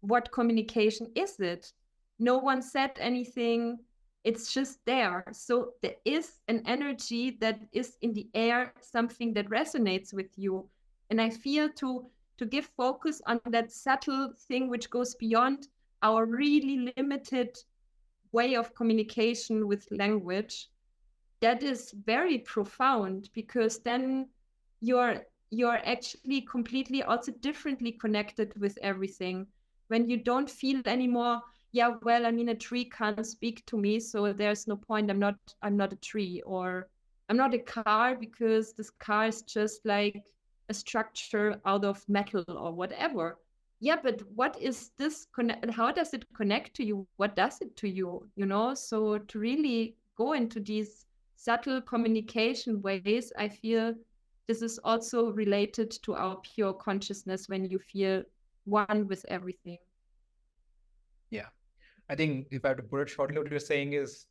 what communication is it? No one said anything. It's just there. So there is an energy that is in the air, something that resonates with you. And I feel to give focus on that subtle thing which goes beyond our really limited way of communication with language, that is very profound, because then you're actually completely also differently connected with everything. When you don't feel anymore, yeah, well, I mean, a tree can't speak to me, so there's no point. I'm not a tree, or I'm not a car because this car is just like a structure out of metal or whatever. Yeah, but what is this how does it connect to you? What does it to you? So to really go into these subtle communication ways, I feel this is also related to our pure consciousness, when you feel one with everything. Yeah. I think if I have to put it shortly, what you're saying is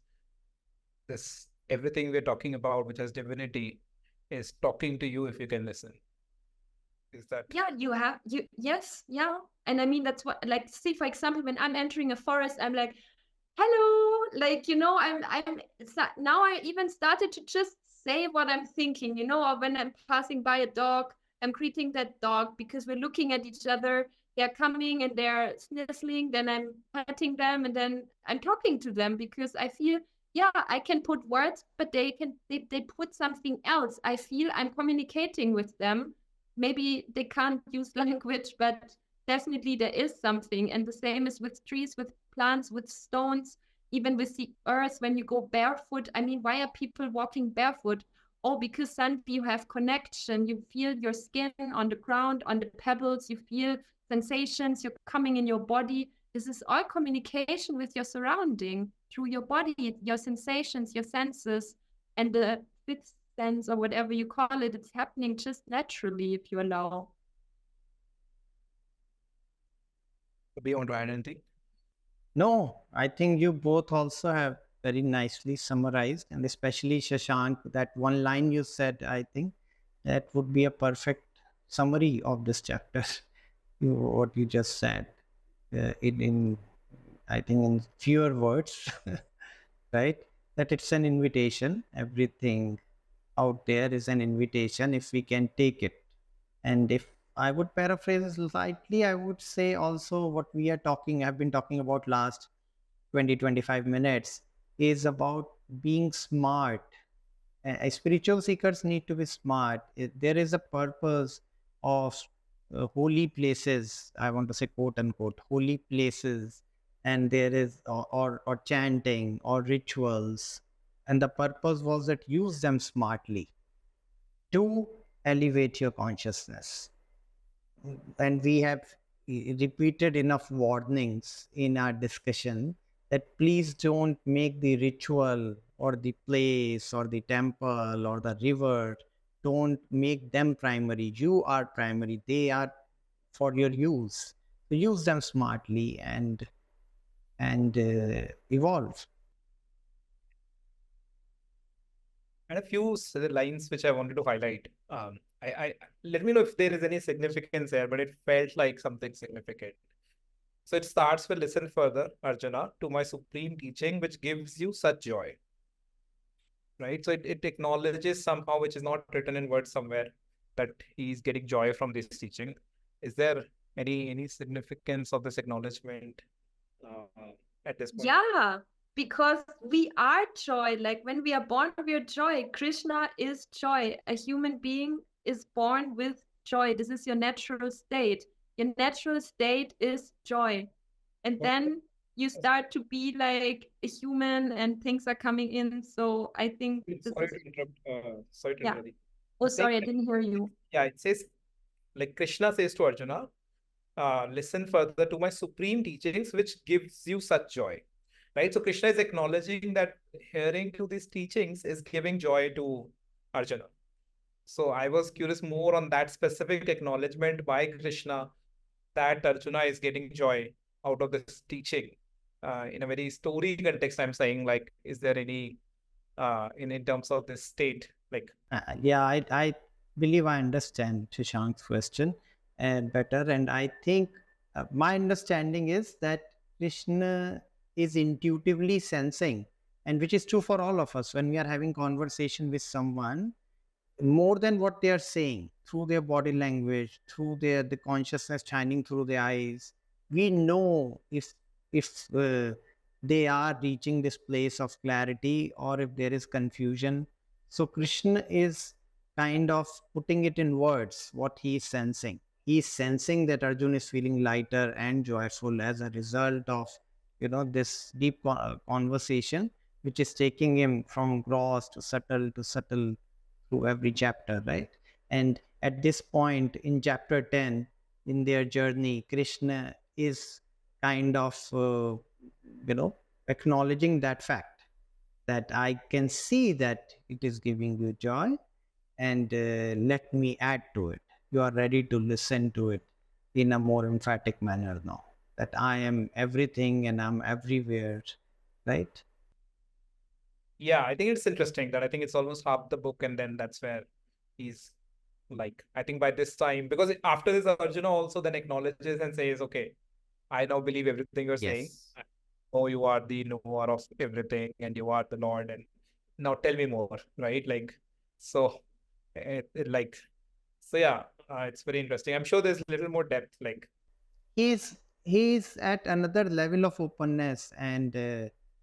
this everything we're talking about, which has divinity, is talking to you if you can listen. Is that? Yeah, yes, yeah. And I mean, that's what, like, see, for example, when I'm entering a forest, I'm like, hello, like, now I even started to just say what I'm thinking, or when I'm passing by a dog, I'm greeting that dog because we're looking at each other. They're coming and they're sniffling, then I'm petting them, and then I'm talking to them, because I feel, yeah, I can put words, but they put something else. I feel I'm communicating with them. Maybe they can't use language, but definitely there is something. And the same is with trees, with plants, with stones, even with the earth. When you go barefoot, I mean, why are people walking barefoot? Oh, because suddenly you have connection. You feel your skin on the ground, on the pebbles. You feel sensations. You're coming in your body. This is all communication with your surrounding through your body, your sensations, your senses, and the fifth sense, or whatever you call it. It's happening just naturally if you allow. Do you want to add anything? No, I think you both also have very nicely summarized, and especially Shashank, that one line you said, I think that would be a perfect summary of this chapter. What you just said, in I think in fewer words, right? That it's an invitation. Everything out there is an invitation if we can take it. And if I would paraphrase slightly. I would say also what we are talking, I've been talking about last 20, 25 minutes is about being smart. Spiritual seekers need to be smart. There is a purpose of holy places. I want to say quote unquote holy places, and there is or chanting or rituals, and the purpose was that use them smartly to elevate your consciousness. And we have repeated enough warnings in our discussion that please don't make the ritual or the place or the temple or the river, don't make them primary. You are primary, they are for your use. So use them smartly and evolve. And a few lines which I wanted to highlight. I let me know if there is any significance there, but it felt like something significant. So it starts with listen further, Arjuna, to my supreme teaching, which gives you such joy. Right. So it acknowledges somehow, which is not written in words somewhere, that he's getting joy from this teaching. Is there any significance of this acknowledgement at this point? Yeah, because we are joy. Like when we are born, we are joy. Krishna is joy. A human being is born with joy. This is your natural state. Your natural state is joy. And then you start to be like a human and things are coming in. So I think this Sorry is, to interrupt. Sorry to yeah. interrupt. Oh, It's like, sorry, I didn't hear you. yeah, it says, like Krishna says to Arjuna, listen further to my supreme teachings, which gives you such joy. Right. So Krishna is acknowledging that hearing to these teachings is giving joy to Arjuna. So I was curious more on that specific acknowledgement by Krishna that Arjuna is getting joy out of this teaching. In a very story context, I'm saying, like, is there any in terms of this state, like, Yeah, I believe I understand Shashank's question better. And I think my understanding is that Krishna is intuitively sensing, and which is true for all of us when we are having conversation with someone, more than what they are saying through their body language, through the consciousness shining through their eyes. We know if they are reaching this place of clarity or if there is confusion. So Krishna is kind of putting it in words what he is sensing. He is sensing that Arjun is feeling lighter and joyful as a result of this deep conversation, which is taking him from gross to subtle through every chapter, right? And at this point in chapter 10, in their journey, Krishna is kind of, acknowledging that fact that I can see that it is giving you joy, and let me add to it. You are ready to listen to it in a more emphatic manner now, that I am everything and I'm everywhere, right? yeah, I think it's interesting that I think it's almost half the book, and then that's where he's like, I think by this time, because after this, Arjuna also then acknowledges and says, okay, I now believe everything you're saying. Yes. I know you are the knower of everything and you are the Lord. And now tell me more, right? Like, so, like, so yeah, it's very interesting. I'm sure there's a little more depth. Like, He's at another level of openness, and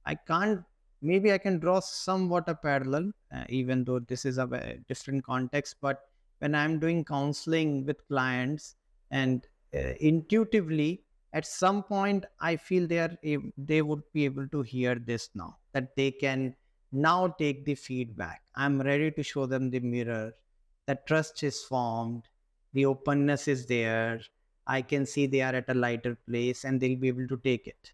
I can't, maybe I can draw somewhat a parallel, even though this is a different context. But when I'm doing counseling with clients, and intuitively at some point I feel they would be able to hear this now, that they can now take the feedback. I'm ready to show them the mirror, that trust is formed, the openness is there. I can see they are at a lighter place and they'll be able to take it.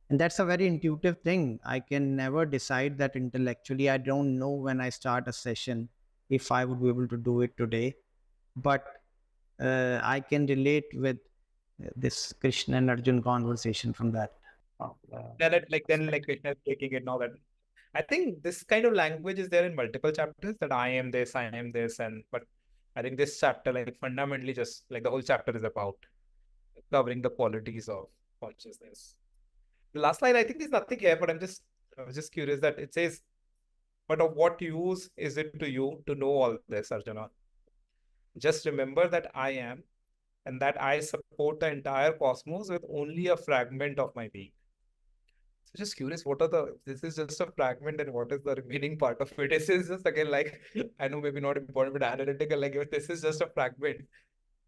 And that's a very intuitive thing. I can never decide that intellectually. I don't know when I start a session if I would be able to do it today. But I can relate with this Krishna and Arjun conversation from that. then Krishna is taking it now that I think this kind of language is there in multiple chapters, that I am this, and but I think this chapter, like, fundamentally, just like the whole chapter is about covering the qualities of consciousness. The last line, I think there's nothing here, but I was just curious that it says, but of what use is it to you to know all this, Arjuna? Just remember that I am, and that I support the entire cosmos with only a fragment of my being. So just curious, this is just a fragment and what is the remaining part of it? This is just again like, I know maybe not important, but analytical, like if this is just a fragment,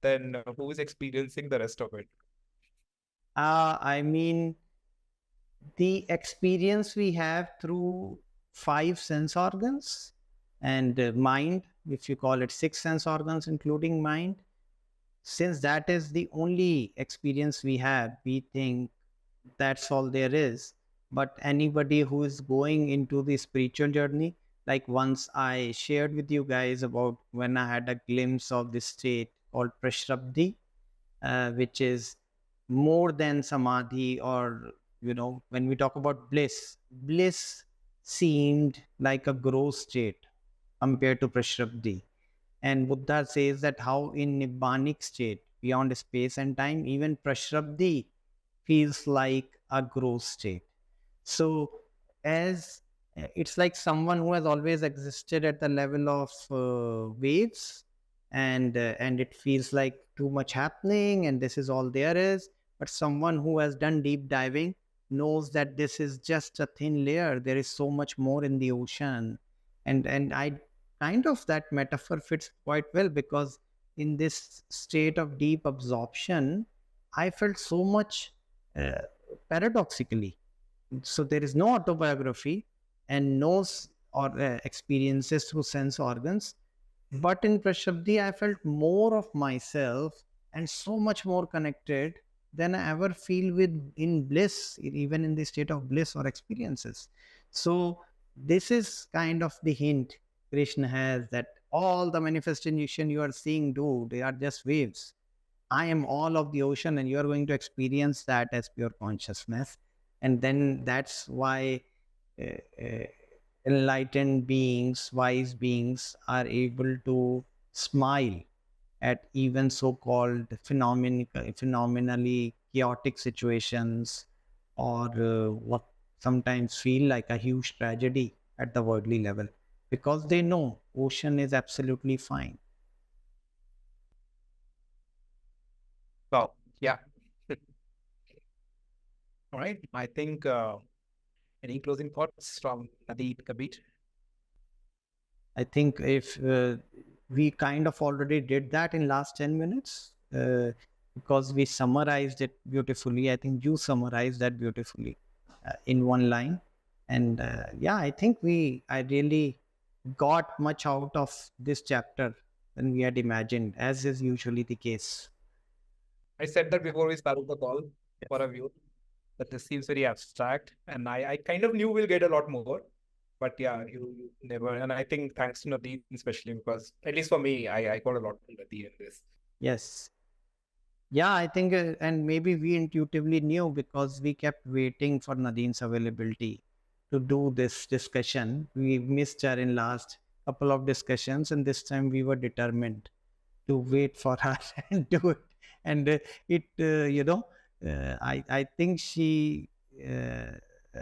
then who is experiencing the rest of it? I mean, the experience we have through five sense organs and mind, if you call it six sense organs, including mind, since that is the only experience we have, we think that's all there is. But anybody who is going into the spiritual journey, like once I shared with you guys about when I had a glimpse of this state called Prashrabdi, which is more than samadhi, or when we talk about bliss seemed like a gross state compared to Prashrabdi. And Buddha says that how in Nibbanic state, beyond space and time, even Prashrabdi feels like a gross state. So, as it's like someone who has always existed at the level of waves, and it feels like too much happening, and this is all there is. But someone who has done deep diving knows that this is just a thin layer. There is so much more in the ocean, and I kind of that metaphor fits quite well, because in this state of deep absorption, I felt so much paradoxically. So there is no autobiography and no experiences through sense organs. But in Prashabdi, I felt more of myself and so much more connected than I ever feel with in bliss, even in the state of bliss or experiences. So this is kind of the hint Krishna has, that all the manifestation you are seeing, dude, they are just waves. I am all of the ocean, and you are going to experience that as pure consciousness. And then that's why uh, uh, enlightened beings, wise beings, are able to smile at even so-called phenomenally chaotic situations, or what sometimes feel like a huge tragedy at the worldly level, because they know ocean is absolutely fine. Wow. Yeah. All right. I think any closing thoughts from Nadeem, Kabir? I think if we kind of already did that in last 10 minutes, because we summarized it beautifully. I think you summarized that beautifully in one line. And yeah, I think I really got much out of this chapter than we had imagined, as is usually the case. I said that before we started the call for a view, that this seems very abstract, and I kind of knew we'll get a lot more. But yeah, you never, and I think thanks to Nadeem especially, because at least for me, I got a lot from Nadeem in this. Yes. Yeah, I think, and maybe we intuitively knew, because we kept waiting for Nadine's availability to do this discussion. We missed her in last couple of discussions, and this time we were determined to wait for her and do it. And I think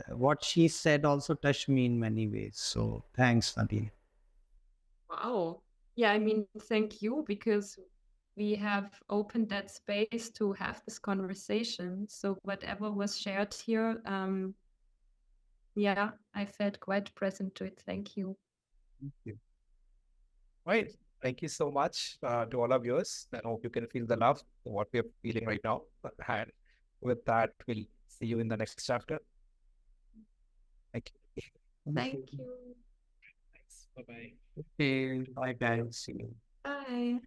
what she said also touched me in many ways. So thanks, Nadine. Wow. Yeah, I mean, thank you, because we have opened that space to have this conversation. So whatever was shared here, yeah, I felt quite present to it. Thank you. Thank you. Right. Thank you so much to all of yours. I hope you can feel the love, what we are feeling right now. And with that, we'll see you in the next chapter. Thank you. Thank you. Thanks. Bye-bye. Okay, bye guys. See you. Bye.